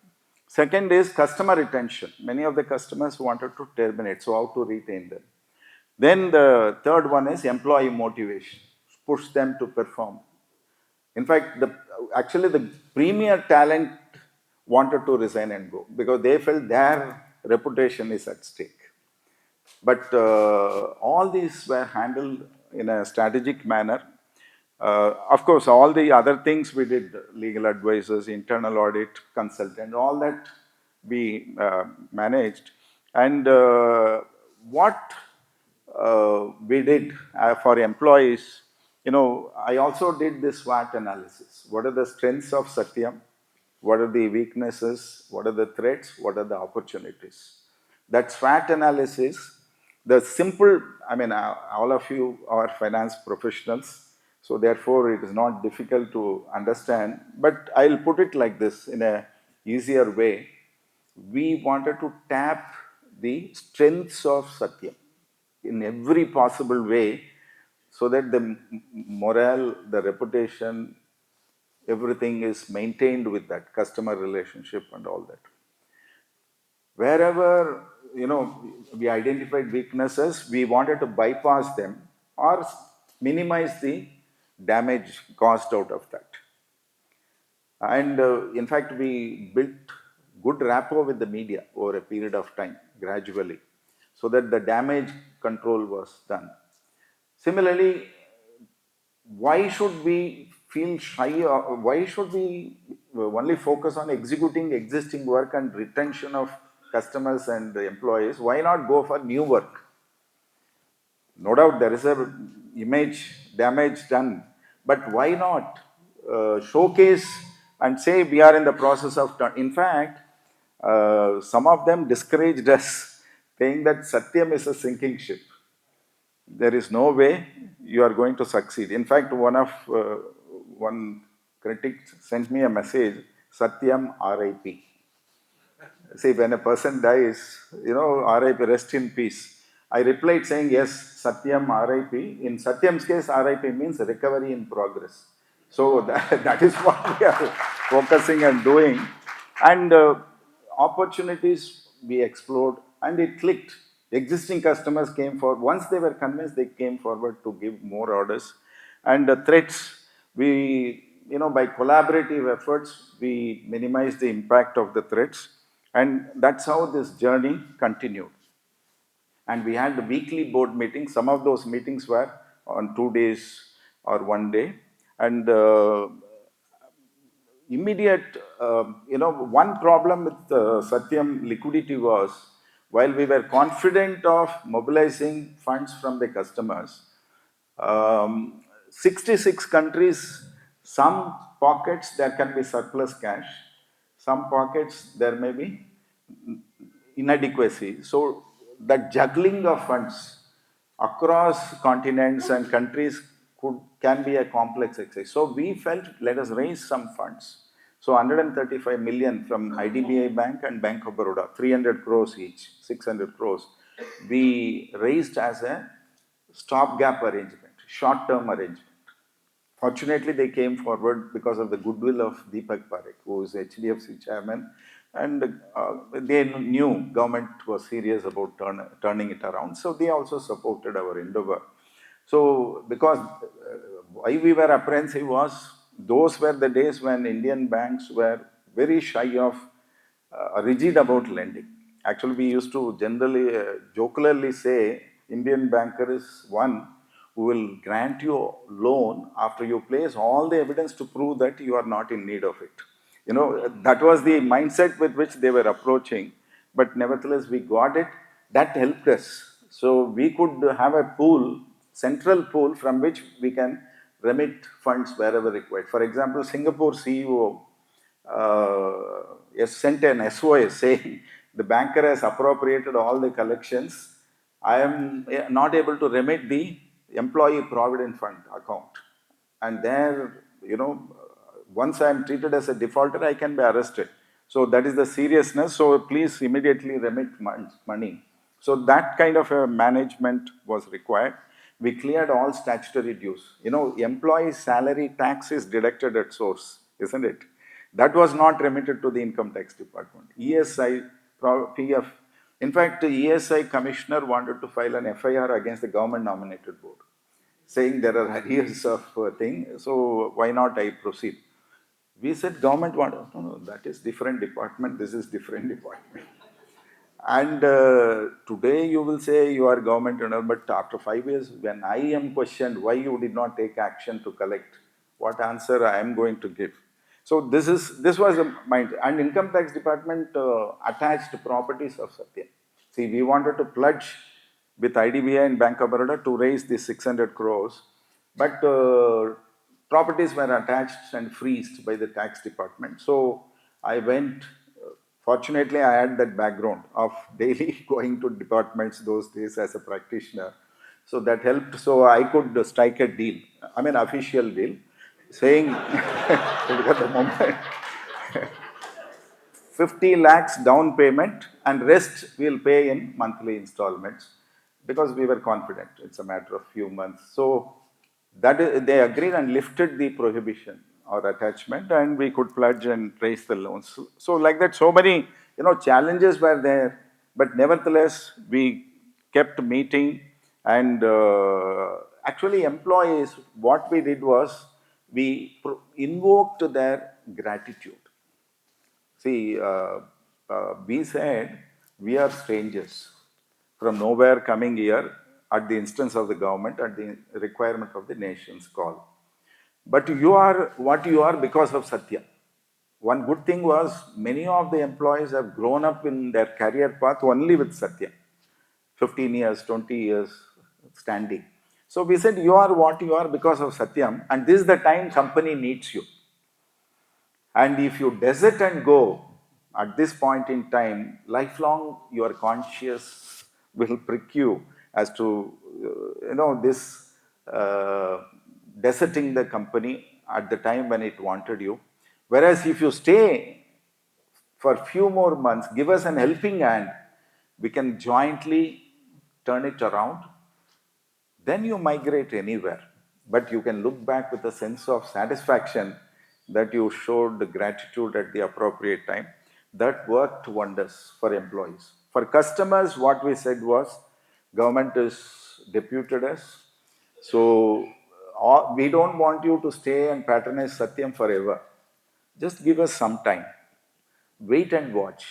Second is customer retention. Many of the customers wanted to terminate, so how to retain them. Then the third one is employee motivation, push them to perform. In fact, actually the premier talent wanted to resign and go because they felt their reputation is at stake. But all these were handled in a strategic manner. Of course, all the other things we did, legal advisors, internal audit, consultant, all that we managed. And what we did for employees, I also did this SWOT analysis. What are the strengths of Satyam? What are the weaknesses? What are the threats? What are the opportunities? That SWOT analysis, the simple, all of you are finance professionals. So therefore, it is not difficult to understand. But I'll put it like this in a easier way. We wanted to tap the strengths of Satyam in every possible way, so that the morale, the reputation, everything is maintained with that customer relationship and all that. Wherever we identified weaknesses, we wanted to bypass them or minimize the damage caused out of that. And in fact, we built good rapport with the media over a period of time, gradually, so that the damage control was done. Similarly, why should we feel shy, or why should we only focus on executing existing work and retention of customers and employees? Why not go for new work? No doubt there is a image damage done, but why not showcase and say we are in the process of in fact, some of them discouraged us, saying that Satyam is a sinking ship. There is no way you are going to succeed. In fact, one critic sent me a message, Satyam RIP. See, when a person dies, RIP, rest in peace. I replied saying, yes, Satyam RIP. In Satyam's case, RIP means recovery in progress. So that is what we are focusing and doing. And opportunities we explored, and it clicked. Existing customers came forward. Once they were convinced, they came forward to give more orders. And threats, by collaborative efforts, we minimized the impact of the threats. And that's how this journey continued. And we had the weekly board meetings. Some of those meetings were on 2 days or 1 day. And one problem with Satyam liquidity was, while we were confident of mobilizing funds from the customers, 66 countries, some pockets there can be surplus cash, some pockets there may be inadequacy. So that juggling of funds across continents and countries can be a complex exercise. So we felt, let us raise some funds. So 135 million from IDBI Bank and Bank of Baroda, 300 crores each, 600 crores. We raised as a stopgap arrangement, short-term arrangement. Fortunately, they came forward because of the goodwill of Deepak Parekh, who is HDFC chairman, and they knew government was serious about turning it around. So they also supported our endeavor. So because why we were apprehensive was, those were the days when Indian banks were very shy of, rigid about lending. Actually, we used to generally, jocularly say, Indian banker is one who will grant you a loan after you place all the evidence to prove that you are not in need of it. That was the mindset with which they were approaching. But nevertheless, we got it. That helped us. So we could have a pool, central pool, from which we can remit funds wherever required. For example, Singapore CEO sent an SOS saying, the banker has appropriated all the collections. I am not able to remit the employee provident fund account. And there, once I am treated as a defaulter, I can be arrested. So that is the seriousness. So please immediately remit money. So that kind of a management was required. We cleared all statutory dues. Employee salary tax is deducted at source, isn't it? That was not remitted to the income tax department. ESI, PF. In fact, the ESI commissioner wanted to file an FIR against the government nominated board, saying there are arrears of thing, so why not I proceed? We said government wanted, no, that is different department, this is different department. And today you will say you are government, but after 5 years, when I am questioned why you did not take action to collect, what answer I am going to give? So this was the mind. And income tax department attached properties of Satya. See, we wanted to pledge with IDBI and Bank of Baroda to raise the 600 crores, but properties were attached and freezed by the tax department. So I went. Fortunately, I had that background of daily going to departments those days as a practitioner. So that helped. So I could strike a deal, I mean, official deal, saying at the moment, 50 lakhs down payment and rest we'll pay in monthly installments, because we were confident it's a matter of few months. So that is, they agreed and lifted the prohibition or attachment, and we could pledge and raise the loans. So like that, so many, challenges were there, but nevertheless we kept meeting. And actually employees, what we did was we invoked their gratitude. See, we said we are strangers from nowhere coming here at the instance of the government, at the requirement of the nation's call. But you are what you are because of Satya. One good thing was many of the employees have grown up in their career path only with Satya. 15 years, 20 years standing. So we said you are what you are because of Satyam, and this is the time company needs you. And if you desert and go at this point in time, lifelong your conscience will prick you as to, this deserting the company at the time when it wanted you. Whereas if you stay for few more months, give us an helping hand, we can jointly turn it around, then you migrate anywhere. But you can look back with a sense of satisfaction that you showed the gratitude at the appropriate time. That worked wonders for employees. For customers, what we said was, government is deputed us. So we don't want you to stay and patronize Satyam forever. Just give us some time. Wait and watch.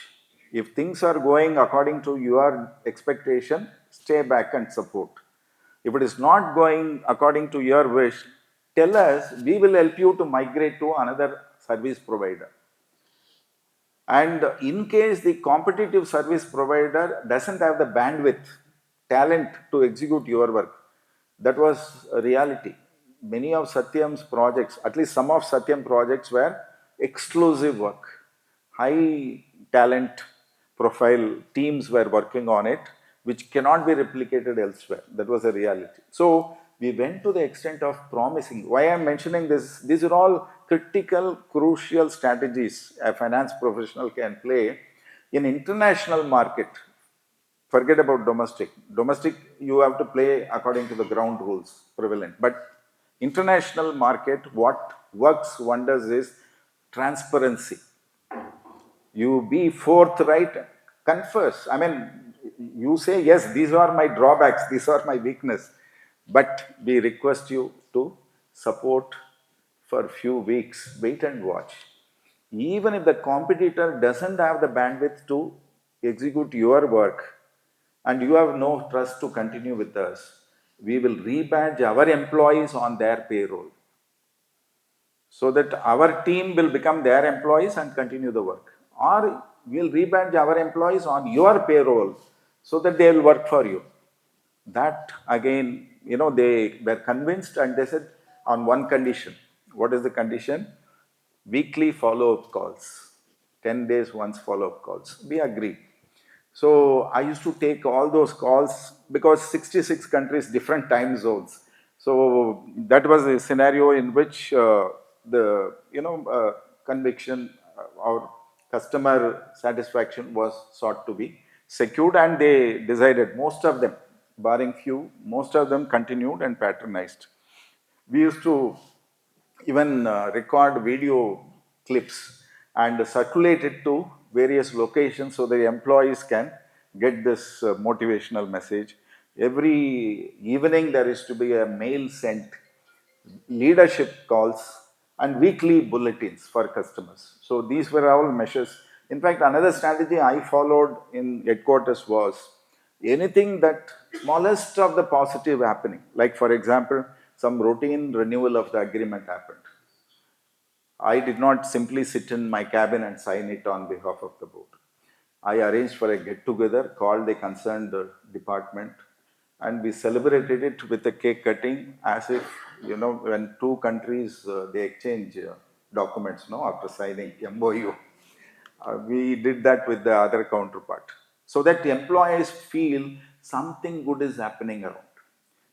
If things are going according to your expectation, stay back and support. If it is not going according to your wish, tell us, we will help you to migrate to another service provider. And in case the competitive service provider doesn't have the bandwidth, talent to execute your work, that was a reality. Many of Satyam's projects, at least some of Satyam projects, were exclusive work. High talent profile teams were working on it, which cannot be replicated elsewhere. That was a reality. So we went to the extent of promising. Why I'm mentioning this? These are all critical, crucial strategies a finance professional can play in international market. Forget about domestic. Domestic, you have to play according to the ground rules prevalent. But international market, what works wonders is transparency. You be forthright, confess. I mean, you say, yes, these are my drawbacks, these are my weakness, but we request you to support for a few weeks, wait and watch. Even if the competitor doesn't have the bandwidth to execute your work and you have no trust to continue with us, we will rebadge our employees on their payroll, so that our team will become their employees and continue the work. Or we'll rebadge our employees on your payroll so that they will work for you. That again, they were convinced and they said on one condition. What is the condition? Weekly follow-up calls. 10 days once follow-up calls. We agreed. So I used to take all those calls because 66 countries, different time zones. So that was a scenario in which the conviction or customer satisfaction was sought to be secured, and they decided, most of them, barring few, most of them continued and patronized. We used to even record video clips and circulate it to various locations so the employees can get this motivational message. Every evening there is to be a mail sent, leadership calls, and weekly bulletins for customers. So these were all measures. In fact, another strategy I followed in headquarters was anything that smallest of the positive happening, like for example, some routine renewal of the agreement happened. I did not simply sit in my cabin and sign it on behalf of the board. I arranged for a get-together, called the concerned department, and we celebrated it with a cake cutting, as if, when two countries, they exchange documents, after signing MOU. We did that with the other counterpart, so that the employees feel something good is happening around.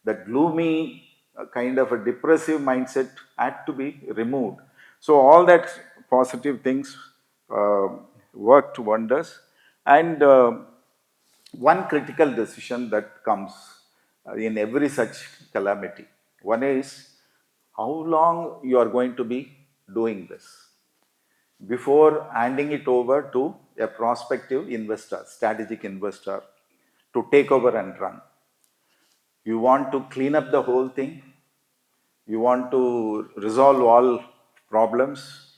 That gloomy kind of a depressive mindset had to be removed. So all that positive things uh, worked wonders. And one critical decision that comes in every such calamity. One is how long you are going to be doing this before handing it over to a prospective investor, strategic investor, to take over and run. You want to clean up the whole thing, you want to resolve all problems,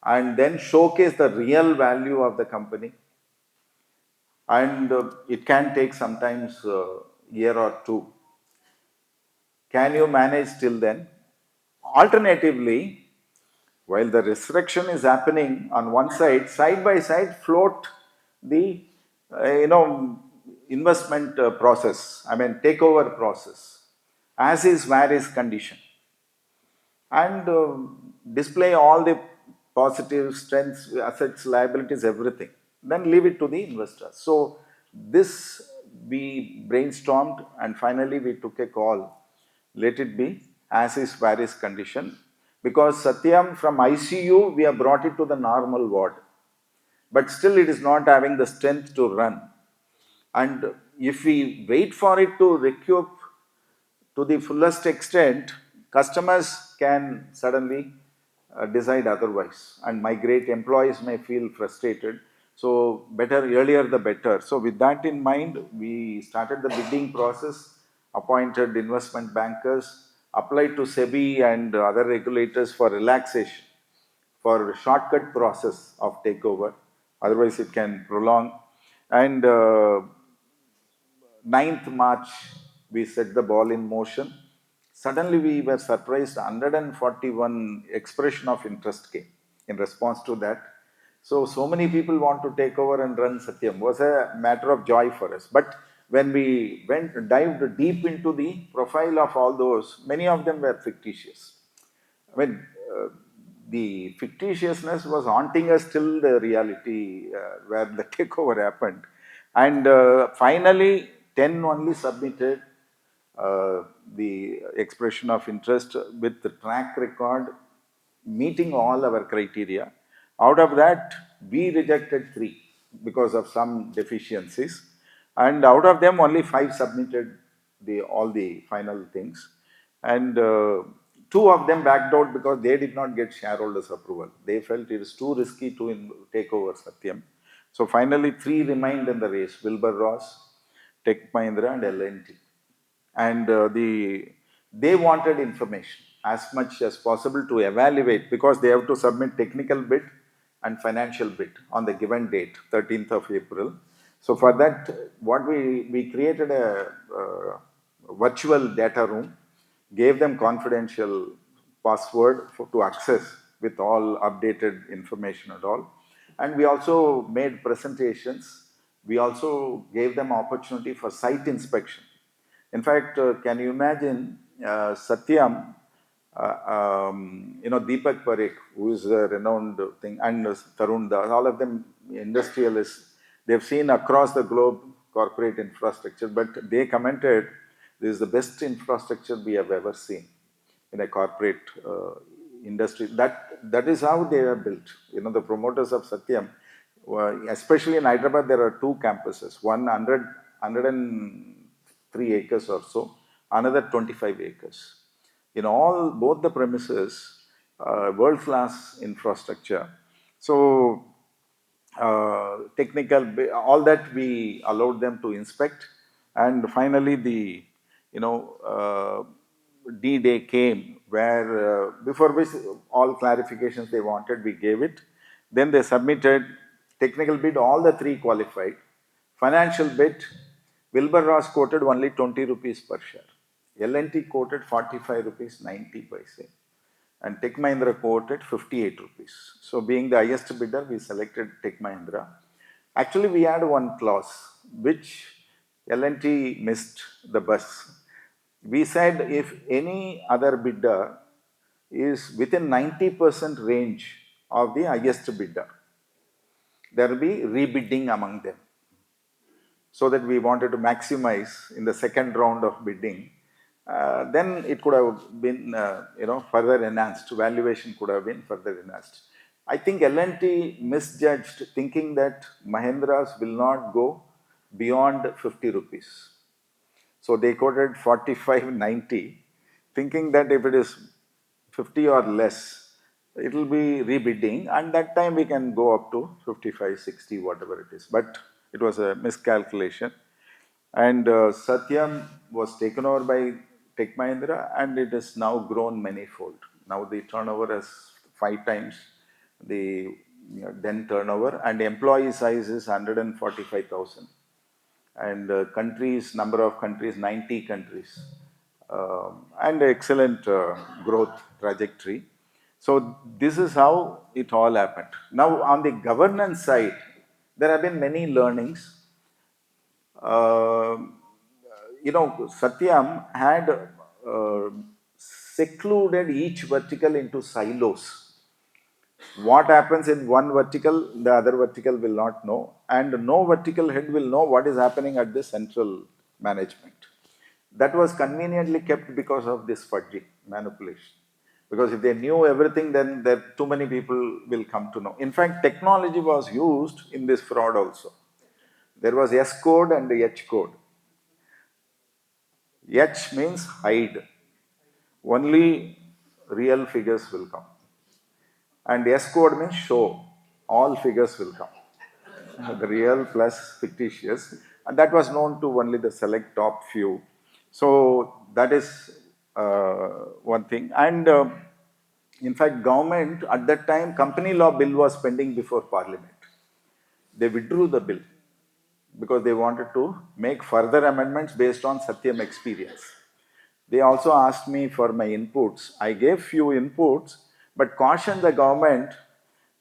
and then showcase the real value of the company. And it can take sometimes a year or two. Can you manage till then? Alternatively, while the resurrection is happening on one side by side, float the investment process. I mean, takeover process, as is where is condition, and display all the positive strengths, assets, liabilities, everything. Then leave it to the investors. So this we brainstormed, and finally we took a call. Let it be as is where is condition, because Satyam from ICU we have brought it to the normal ward, but still it is not having the strength to run. And if we wait for it to recoup to the fullest extent, customers can suddenly decide otherwise and migrate. Employees may feel frustrated. So, better earlier the better. So, with that in mind, we started the bidding process, appointed investment bankers, applied to SEBI and other regulators for relaxation, for shortcut process of takeover. Otherwise, it can prolong. And 9th March, we set the ball in motion. Suddenly, we were surprised, 141 expression of interest came in response to that. So many people want to take over and run Satyam. Was a matter of joy for us. But when we dived deep into the profile of all those, many of them were fictitious. I mean, the fictitiousness was haunting us till the reality where the takeover happened. And finally, 10 only submitted the expression of interest with the track record meeting all our criteria. Out of that, we rejected 3 because of some deficiencies. And out of them, only 5 submitted all the final things. And 2 of them backed out because they did not get shareholders' approval. They felt it is too risky to take over Satyam. So finally, 3 remained in the race: Wilbur Ross, Tech Mahindra, and L&T. And they wanted information as much as possible to evaluate, because they have to submit technical bid and financial bid on the given date, 13th of April. So for that, what we created a virtual data room, gave them confidential password to access with all updated information and all. And we also made presentations. We also gave them opportunity for site inspection. In fact, can you imagine Satyam, Deepak Parikh, who is a renowned thing, and Tarun Das, all of them industrialists, they've seen across the globe corporate infrastructure, but they commented, this is the best infrastructure we have ever seen in a corporate industry. That is how they are built. The promoters of Satyam, especially in Hyderabad, there are 2 campuses, one 103 acres or so, another 25 acres. In both the premises, world-class infrastructure. So technical, all that we allowed them to inspect. And finally, the D-Day came, where before which all clarifications they wanted, we gave it. Then they submitted technical bid, all the 3 qualified. Financial bid, Wilbur Ross quoted only 20 rupees per share. L&T quoted 45 rupees 90 paise. And Tech Mahindra quoted 58 rupees. So being the highest bidder, we selected Tech Mahindra. Actually, we had one clause, which L&T missed the bus. We said if any other bidder is within 90% range of the highest bidder, there will be rebidding among them. So that we wanted to maximize in the second round of bidding. then it could have been, further enhanced. Valuation could have been further enhanced. I think L&T misjudged, thinking that Mahendras will not go beyond 50 rupees. So they quoted 45.90, thinking that if it is 50 or less, it will be rebidding, and that time we can go up to 55, 60, whatever it is. But it was a miscalculation. And Satyam was taken over by Tech Mahindra, and it has now grown manifold. Now the turnover is 5 times the then turnover, and employee size is 145,000. And countries, number of countries, 90 countries, and excellent growth trajectory. So this is how it all happened. Now on the governance side, there have been many learnings. Uh, Satyam had secluded each vertical into silos. What happens in one vertical, the other vertical will not know, and no vertical head will know what is happening at the central management. That was conveniently kept because of this fudging, manipulation. Because if they knew everything, then there too many people will come to know. In fact, technology was used in this fraud also. There was S code and H code. H means hide. Only real figures will come. And S code means show. All figures will come. The real plus fictitious. And that was known to only the select top few. So that is one thing. And in fact, government at that time, company law bill was pending before parliament. They withdrew the bill because they wanted to make further amendments based on Satyam experience. They also asked me for my inputs. I gave few inputs, but cautioned the government,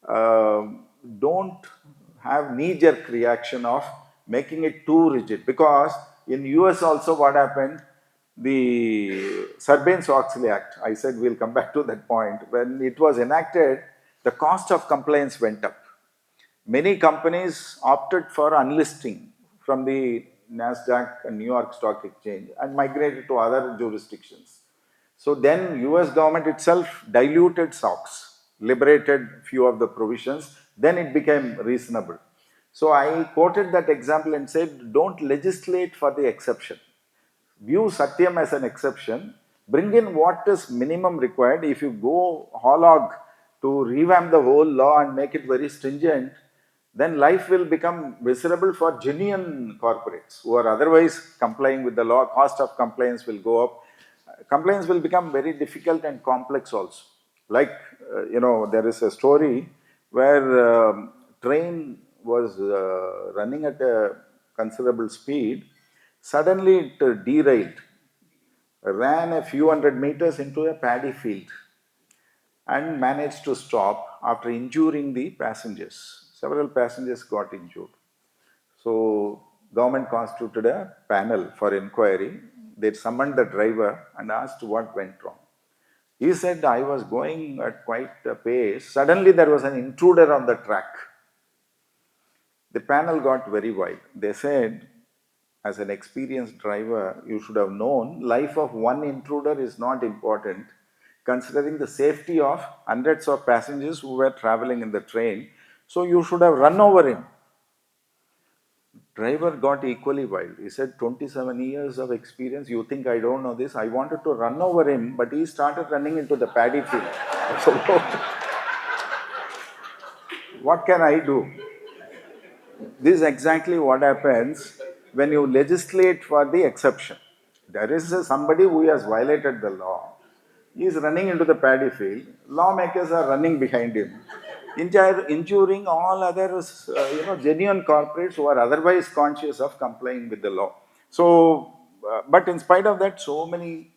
don't have knee-jerk reaction of making it too rigid. Because in US also what happened, the Sarbanes-Oxley Act, I said we'll come back to that point, when it was enacted, the cost of compliance went up. Many companies opted for unlisting from the NASDAQ and New York Stock Exchange and migrated to other jurisdictions. So then US government itself diluted SOX, liberated few of the provisions, then it became reasonable. So I quoted that example and said, don't legislate for the exception. View Satyam as an exception, bring in what is minimum required. If you go hog to revamp the whole law and make it very stringent, then life will become miserable for genuine corporates who are otherwise complying with the law. Cost of compliance will go up. Compliance will become very difficult and complex also. Like, there is a story where train was running at a considerable speed. Suddenly it derailed, ran a few hundred meters into a paddy field and managed to stop after injuring the passengers. Several passengers got injured. So government constituted a panel for inquiry. They summoned the driver and asked what went wrong. He said, I was going at quite a pace. Suddenly there was an intruder on the track. The panel got very wild. They said, as an experienced driver, you should have known life of one intruder is not important, considering the safety of hundreds of passengers who were traveling in the train. So you should have run over him. Driver got equally wild. He said, 27 years of experience, you think I don't know this? I wanted to run over him, but he started running into the paddy field. So what can I do? This is exactly what happens when you legislate for the exception. There is somebody who has violated the law. He is running into the paddy field. Lawmakers are running behind him, injuring all other genuine corporates who are otherwise conscious of complying with the law. So, but in spite of that, so many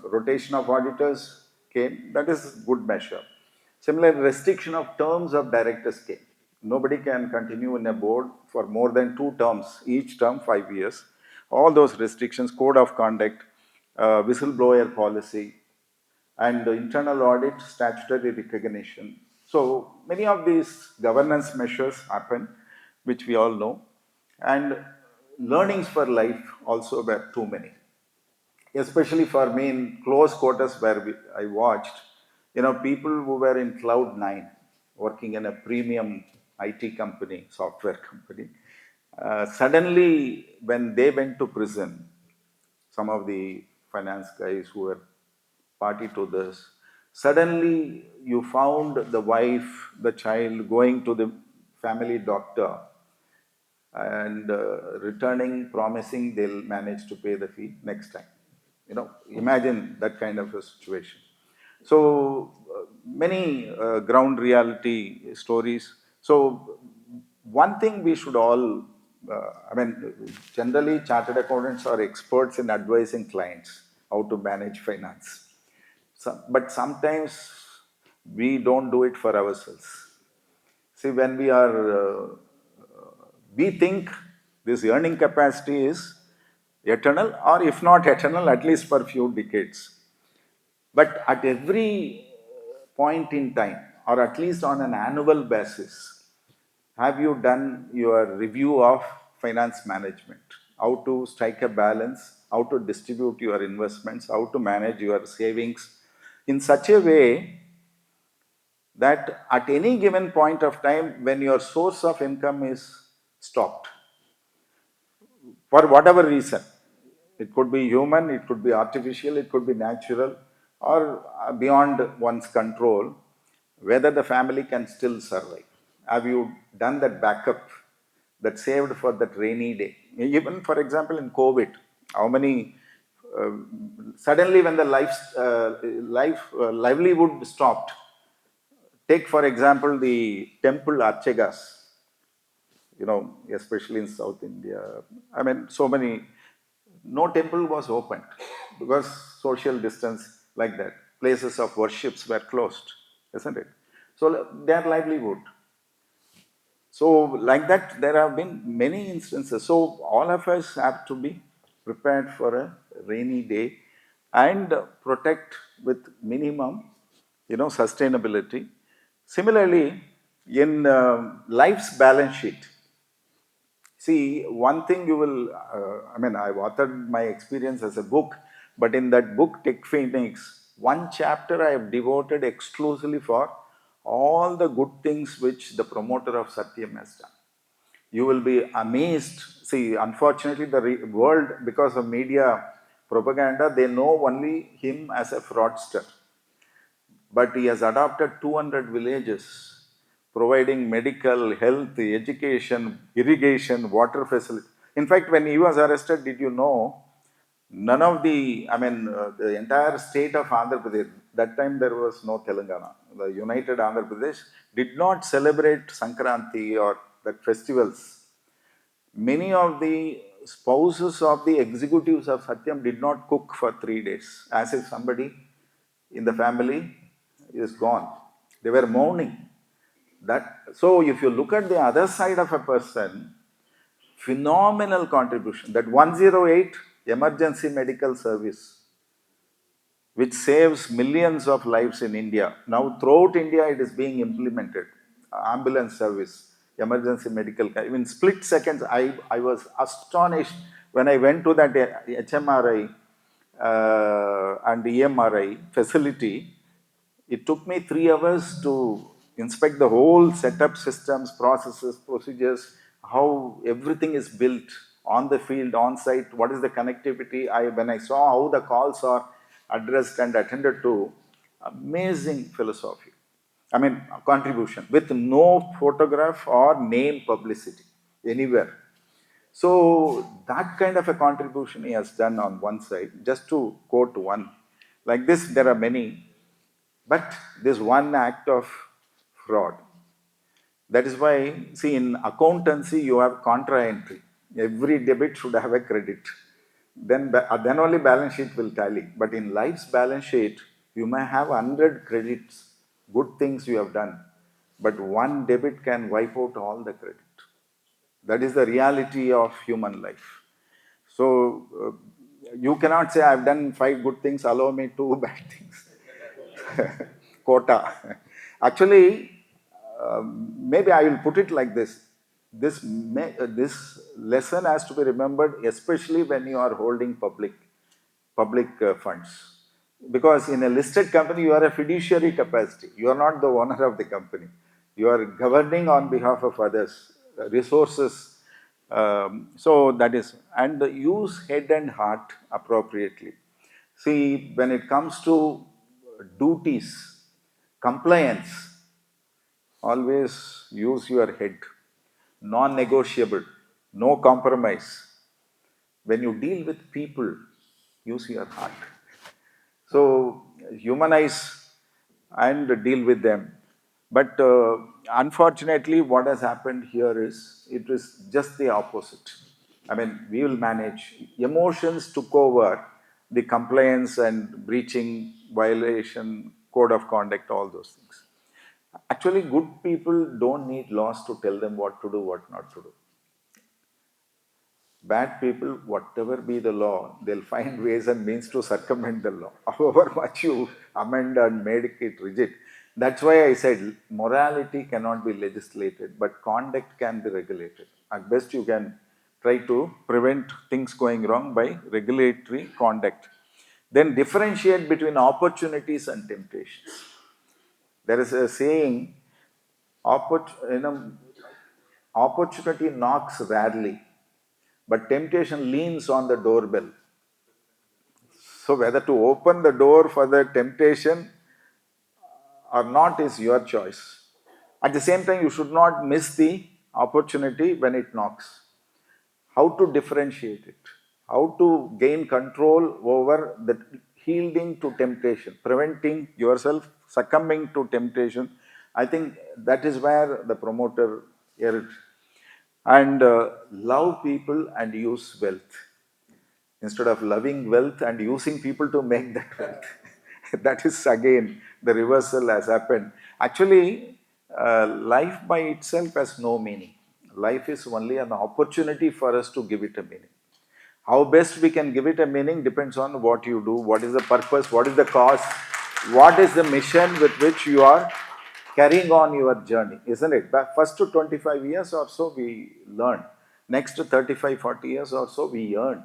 rotation of auditors came. That is good measure. Similar restriction of terms of directors came. Nobody can continue in a board for more than 2 terms, each term 5 years. All those restrictions, code of conduct, whistleblower policy, and internal audit, statutory recognition. So many of these governance measures happen, which we all know, and learnings for life also were too many. especially for me in close quarters where I watched, people who were in cloud nine, working in a premium IT company, software company, suddenly when they went to prison, some of the finance guys who were party to this, suddenly you found the wife, the child going to the family doctor and returning, promising they'll manage to pay the fee next time. Imagine that kind of a situation. So many ground reality stories. So one thing we should all, generally chartered accountants are experts in advising clients how to manage finance. But sometimes we don't do it for ourselves. See, when we think this earning capacity is eternal, or if not eternal, at least for few decades. But at every point in time, or at least on an annual basis, have you done your review of finance management? How to strike a balance, how to distribute your investments, how to manage your savings in such a way that at any given point of time, when your source of income is stopped, for whatever reason, it could be human, it could be artificial, it could be natural, or beyond one's control, whether the family can still survive. Have you done that backup that saved for that rainy day? Even, for example, in COVID, how many suddenly when the livelihood stopped. Take, for example, the temple archagas, especially in South India. So many, no temple was opened because social distance like that. Places of worships were closed, isn't it? So their livelihood. So like that, there have been many instances. So all of us have to be prepared for a rainy day and protect with minimum, sustainability. Similarly, in life's balance sheet, see, one thing you will, I've authored my experience as a book, but in that book, Tech Phoenix, one chapter I have devoted exclusively for all the good things which the promoter of Satyam has done. You will be amazed. See, unfortunately, the world, because of media propaganda, they know only him as a fraudster. But he has adopted 200 villages, providing medical, health, education, irrigation, water facility. In fact, when he was arrested, did you know, none of the entire state of Andhra Pradesh, that time there was no Telangana, the United Andhra Pradesh, did not celebrate Sankranti or that festivals. Many of the spouses of the executives of Satyam did not cook for 3 days, as if somebody in the family is gone. They were mourning. So if you look at the other side of a person, phenomenal contribution. That 108 emergency medical service, which saves millions of lives in India. Now throughout India it is being implemented. Ambulance service, emergency medical care. In split seconds, I was astonished when I went to that HMRI and EMRI facility. It took me 3 hours to inspect the whole setup, systems, processes, procedures, how everything is built on the field, on site, what is the connectivity. When I saw how the calls are addressed and attended to, amazing philosophy. Contribution with no photograph or name publicity anywhere. So that kind of a contribution he has done on one side, just to quote one. Like this, there are many. But this one act of fraud. That is why, see, in accountancy, you have contra entry. Every debit should have a credit. Then only balance sheet will tally. But in life's balance sheet, you may have 100 credits, good things you have done. But one debit can wipe out all the credit. That is the reality of human life. So, you cannot say, I've done 5 good things, allow me 2 bad things. Quota. Actually, maybe I will put it like this. This lesson has to be remembered, especially when you are holding public public funds. Because in a listed company, you are a fiduciary capacity. You are not the owner of the company. You are governing on behalf of others, resources. So that is, and use head and heart appropriately. See, when it comes to duties, compliance, always use your head. Non-negotiable, no compromise. When you deal with people, use your heart. So humanize and deal with them. But unfortunately, what has happened here is it is just the opposite. I mean, we will manage. Emotions took over the compliance and breaching, violation, code of conduct, all those things. Actually, good people don't need laws to tell them what to do, what not to do. Bad people, whatever be the law, they'll find ways and means to circumvent the law. However much you amend and make it rigid. That's why I said morality cannot be legislated, but conduct can be regulated. At best, you can try to prevent things going wrong by regulatory conduct. Then differentiate between opportunities and temptations. There is a saying, opportunity knocks rarely, but temptation leans on the doorbell. So whether to open the door for the temptation or not is your choice. At the same time, you should not miss the opportunity when it knocks. How to differentiate it? How to gain control over the yielding to temptation, preventing yourself succumbing to temptation. I think that is where the promoter erred. And love people and use wealth instead of loving wealth and using people to make that wealth. That is again the reversal has happened. Actually, life by itself has no meaning. Life is only an opportunity for us to give it a meaning. How best we can give it a meaning depends on what you do, what is the purpose, what is the cause, what is the mission with which you are carrying on your journey, isn't it? But first to 25 years or so we learn. Next to 35, 40 years or so we earn.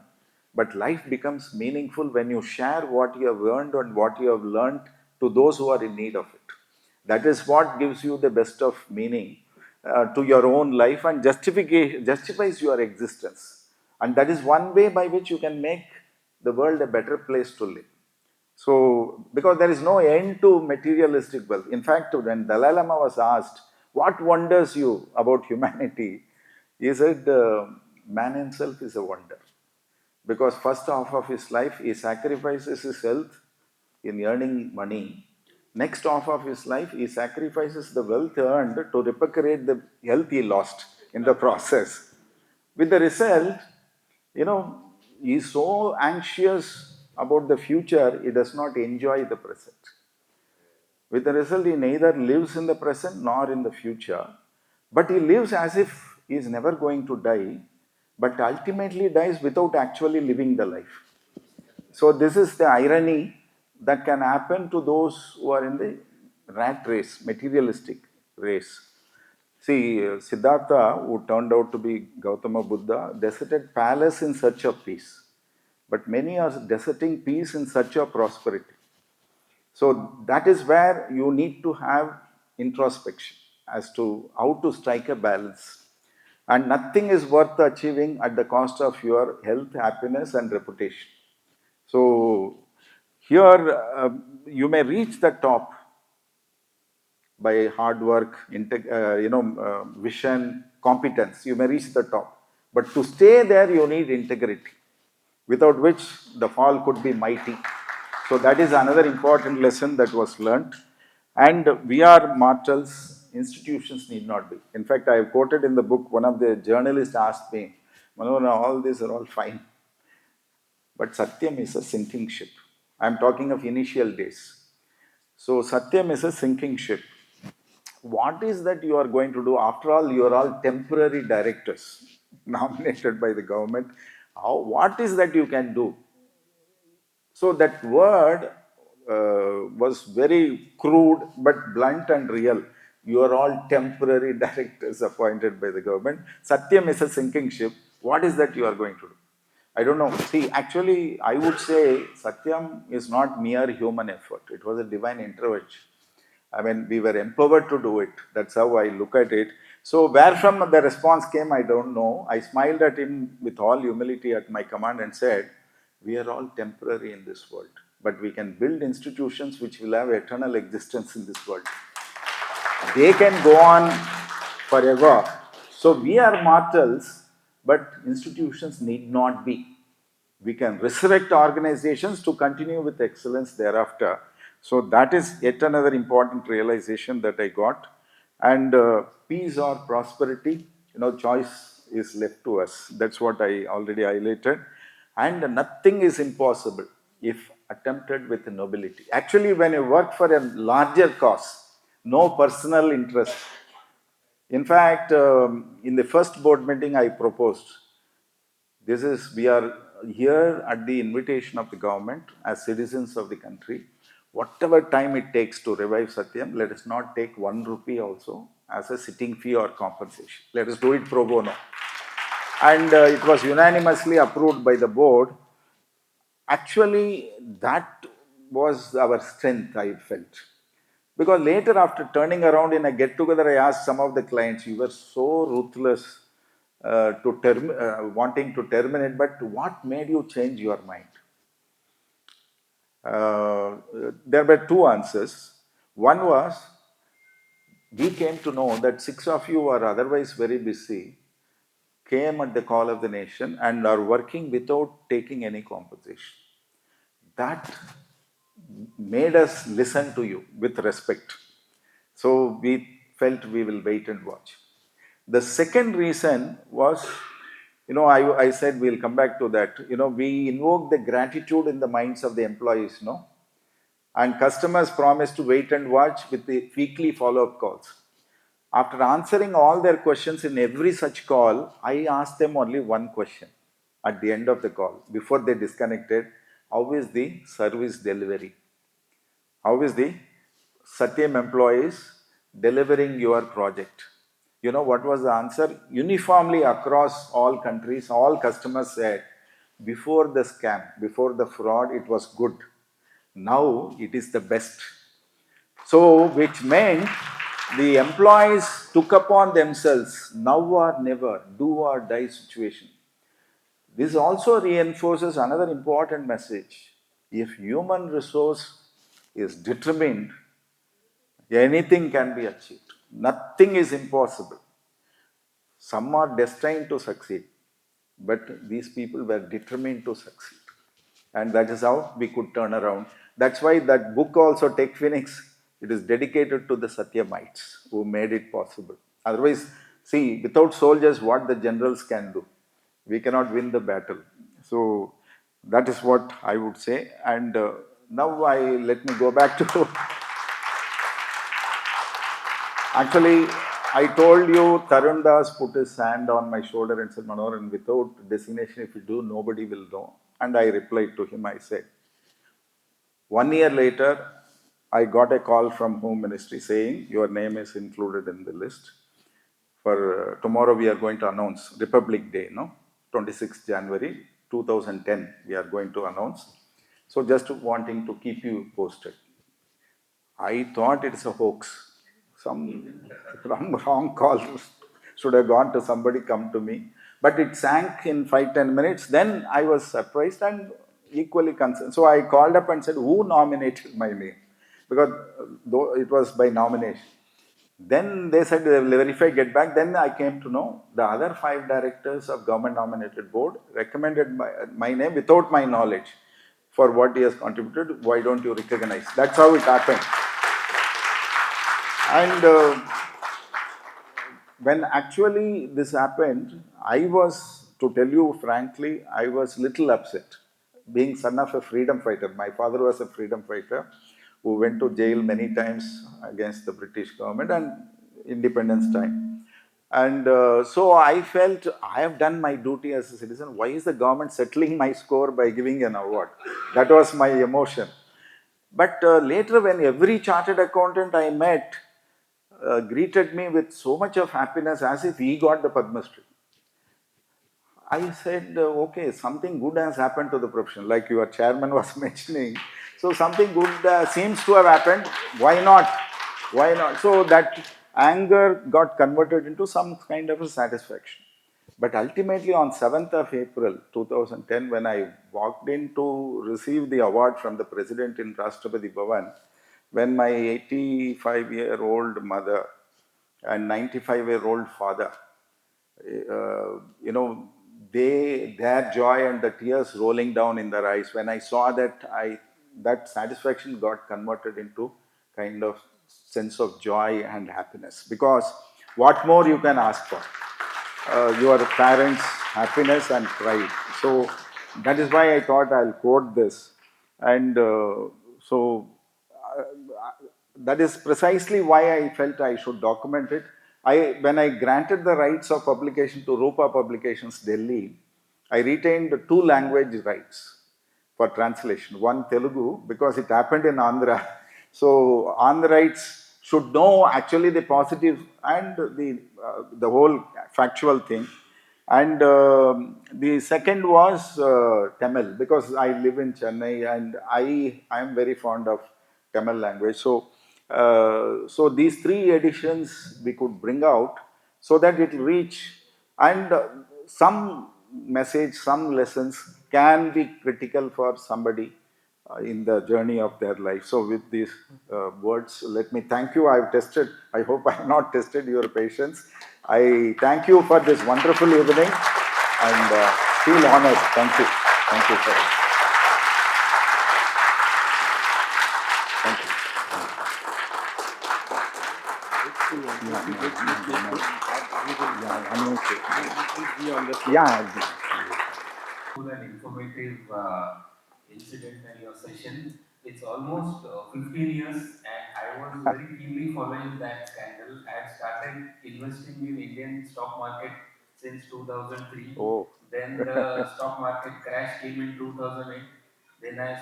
But life becomes meaningful when you share what you have earned and what you have learned to those who are in need of it. That is what gives you the best of meaning to your own life and justifies your existence. And that is one way by which you can make the world a better place to live. So, because there is no end to materialistic wealth. In fact, when Dalai Lama was asked, what wonders you about humanity? He said, man himself is a wonder. Because first half of his life, he sacrifices his health in earning money. Next half of his life, he sacrifices the wealth earned to recuperate the health he lost in the process. With the result, he is so anxious about the future, he does not enjoy the present. With the result, he neither lives in the present nor in the future, but he lives as if he is never going to die, but ultimately dies without actually living the life. So, this is the irony that can happen to those who are in the rat race, materialistic race. See, Siddhartha, who turned out to be Gautama Buddha, deserted palace in search of peace. But many are deserting peace in search of prosperity. So that is where you need to have introspection as to how to strike a balance. And nothing is worth achieving at the cost of your health, happiness, and reputation. So here you may reach the top by hard work, vision, competence. You may reach the top, but to stay there, you need integrity, without which the fall could be mighty. So that is another important lesson that was learnt. And we are mortals, institutions need not be. In fact, I have quoted in the book, one of the journalists asked me, Manoharan, all these are all fine, but Satyam is a sinking ship. I am talking of initial days. So Satyam is a sinking ship. What is that you are going to do? After all, you are all temporary directors nominated by the government. What is that you can do? So that word was very crude but blunt and real. You are all temporary directors appointed by the government. Satyam is a sinking ship. What is that you are going to do? I don't know. See, actually, I would say Satyam is not mere human effort. It was a divine intervention. I mean, we were empowered to do it. That's how I look at it. So, where from the response came, I don't know. I smiled at him with all humility at my command and said, "We are all temporary in this world, but we can build institutions which will have eternal existence in this world. They can go on forever. So we are mortals, but institutions need not be. We can resurrect organizations to continue with excellence thereafter. So that is yet another important realization that I got. And peace or prosperity, choice is left to us. That's what I already highlighted. And nothing is impossible if attempted with nobility. Actually, when you work for a larger cause, no personal interest. In fact, in the first board meeting, I proposed we are here at the invitation of the government as citizens of the country. Whatever time it takes to revive Satyam, let us not take 1 rupee also as a sitting fee or compensation. Let us do it pro bono. And it was unanimously approved by the board. Actually, that was our strength, I felt. Because later, after turning around in a get together, I asked some of the clients, "You were so ruthless wanting to terminate, but what made you change your mind?" There were two answers. One was, we came to know that 6 of you are otherwise very busy, came at the call of the nation, and are working without taking any compensation. That made us listen to you with respect. So we felt we will wait and watch. The second reason was, I said we'll come back to that. We invoke the gratitude in the minds of the employees, and customers promised to wait and watch with the weekly follow-up calls. After answering all their questions in every such call, I asked them only one question at the end of the call, before they disconnected: how is the service delivery? How is the Satyam employees delivering your project? You know what was the answer? Uniformly across all countries, all customers said, before the scam, before the fraud, it was good. Now it is the best. So, which meant the employees took upon themselves now or never, do or die situation. This also reinforces another important message. If human resource is determined, anything can be achieved. Nothing is impossible. Some are destined to succeed, but these people were determined to succeed. And that is how we could turn around. That's why that book also, Tech Phoenix, it is dedicated to the Satyamites who made it possible. Otherwise, see, without soldiers, what the generals can do? We cannot win the battle. So that is what I would say. And now let me go back to actually, I told you, Tarun Das put his hand on my shoulder and said, "Manoharan, without designation, if you do, nobody will know." And I replied to him, I said, 1 year later, I got a call from Home Ministry saying, "Your name is included in the list. For tomorrow, we are going to announce Republic Day, 26th January 2010, we are going to announce. So just wanting to keep you posted." I thought it's a hoax. Some wrong call should have gone to somebody, come to me. But it sank in 5-10 minutes. Then I was surprised and equally concerned. So I called up and said, "Who nominated my name?" Because though it was by nomination. Then they said they will verify, get back. Then I came to know the other 5 directors of government nominated board recommended my name without my knowledge for what he has contributed. Why don't you recognize? That's how it happened. And when actually this happened, I was, to tell you frankly, I was little upset. Being son of a freedom fighter, my father was a freedom fighter who went to jail many times against the British government and independence time. And so I felt I have done my duty as a citizen. Why is the government settling my score by giving an award? That was my emotion. But later, when every chartered accountant I met greeted me with so much of happiness as if he got the Padma Shri. I said, okay, something good has happened to the profession, like your chairman was mentioning. So something good seems to have happened. Why not? Why not? So that anger got converted into some kind of a satisfaction. But ultimately, on 7th of April 2010, when I walked in to receive the award from the president in Rashtrapati Bhavan, when my 85-year-old mother and 95-year-old father, you know, their joy and the tears rolling down in their eyes, when I saw that, that satisfaction got converted into kind of sense of joy and happiness. Because what more you can ask for? Your parents' happiness and pride. So that is why I thought I'll quote this. And so that is precisely why I felt I should document it. When I granted the rights of publication to Rupa Publications Delhi, I retained two language rights for translation. One Telugu, because it happened in Andhra. So Andhrites should know actually the positive and the whole factual thing. And the second was Tamil, because I live in Chennai and I am very fond of Tamil language. So, so these three editions we could bring out so that it will reach, and some message, some lessons can be critical for somebody in the journey of their life. So with these words, let me thank you. I've tested, I hope I have not tested your patience. I thank you for this wonderful evening and feel honored. Thank you. Thank you for it. Thank you. Yeah. An informative incident and your session. It's almost 15 years, and I was very keenly following that scandal. I had started investing in Indian stock market since 2003. Oh. Then the stock market crash came in 2008. Then I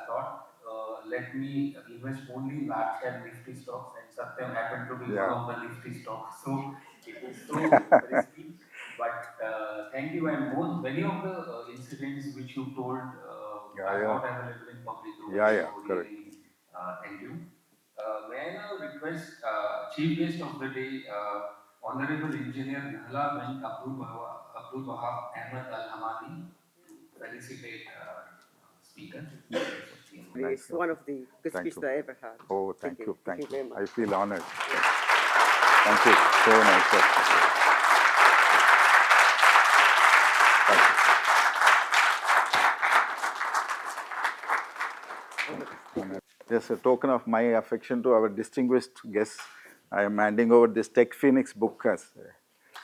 thought, let me invest only large cap Nifty stocks, and Satyam happened to be one of the Nifty stocks. So it is so risky. But thank you, and many of the incidents which you told are not available in public domain. So Correct. really, thank you. May I now request Chief Guest of the Day, Honorable Engineer Nahala bin Abdul Wahab Ahmed Al Hamadi, to felicitate speaker. Nice. It's one of the best Thank speeches you. I ever had. Oh, thank you. Thank you very much. I feel honored. Thank you. So nice. Sir. Thank you. Just a token of my affection to our distinguished guests, I am handing over this Tech Phoenix book as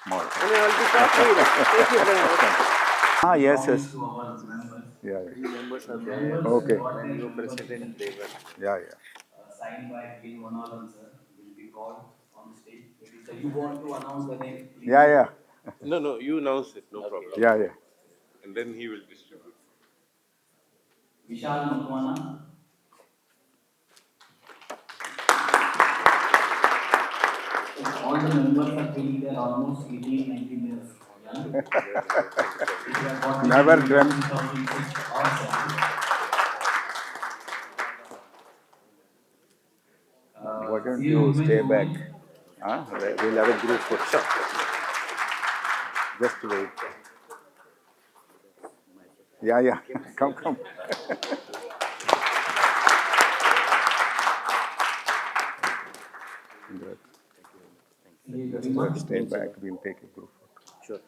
more. And then I'll be back later. Thank you very much. Yes. Three members are there. Okay. When you were president, they were. Yeah. Signed by King Manoharan, sir, will be called on the stage. Maybe, sir, you want to announce the name? Please. Yeah. No, you announce it, no problem. Yeah. And then he will distribute. Vishal Makwana. All the members are feeling they're almost 18, 19 years young. Never dreamt. Why don't you stay back? We'll have a group photo. Just wait. Yeah. Come. Just stay back. We'll take a group photo. Sure.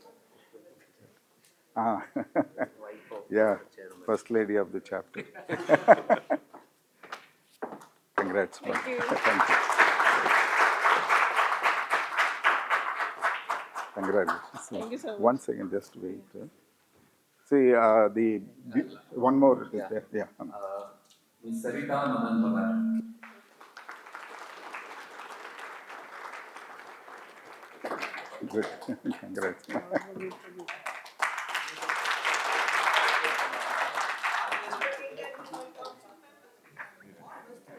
Yeah. First lady of the chapter. Congrats. Thank you. Thank you. Congratulations. Thank you so much. 1 second, just wait. See, one more is there. Yeah. Ms. Sarita Mahendra. Good. Congrats.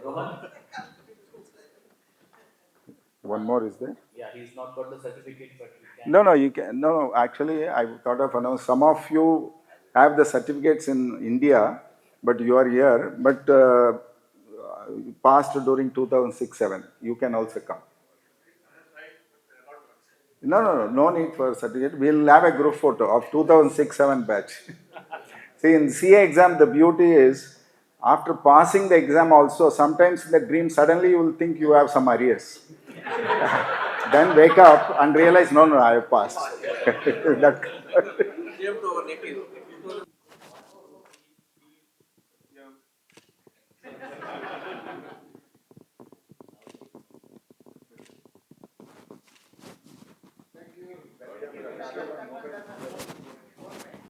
Rohan? One more is there? Yeah, he's not got the certificate, but we No, you can. No, actually, I thought of, some of you have the certificates in India, but you are here, but passed during 2006-7. You can also come. No need for certificate. We'll have a group photo of 2006-7 batch. See, in CA exam, the beauty is, after passing the exam also, sometimes in the dream, suddenly you will think you have some arrears. Then wake up and realize, no, I have passed. That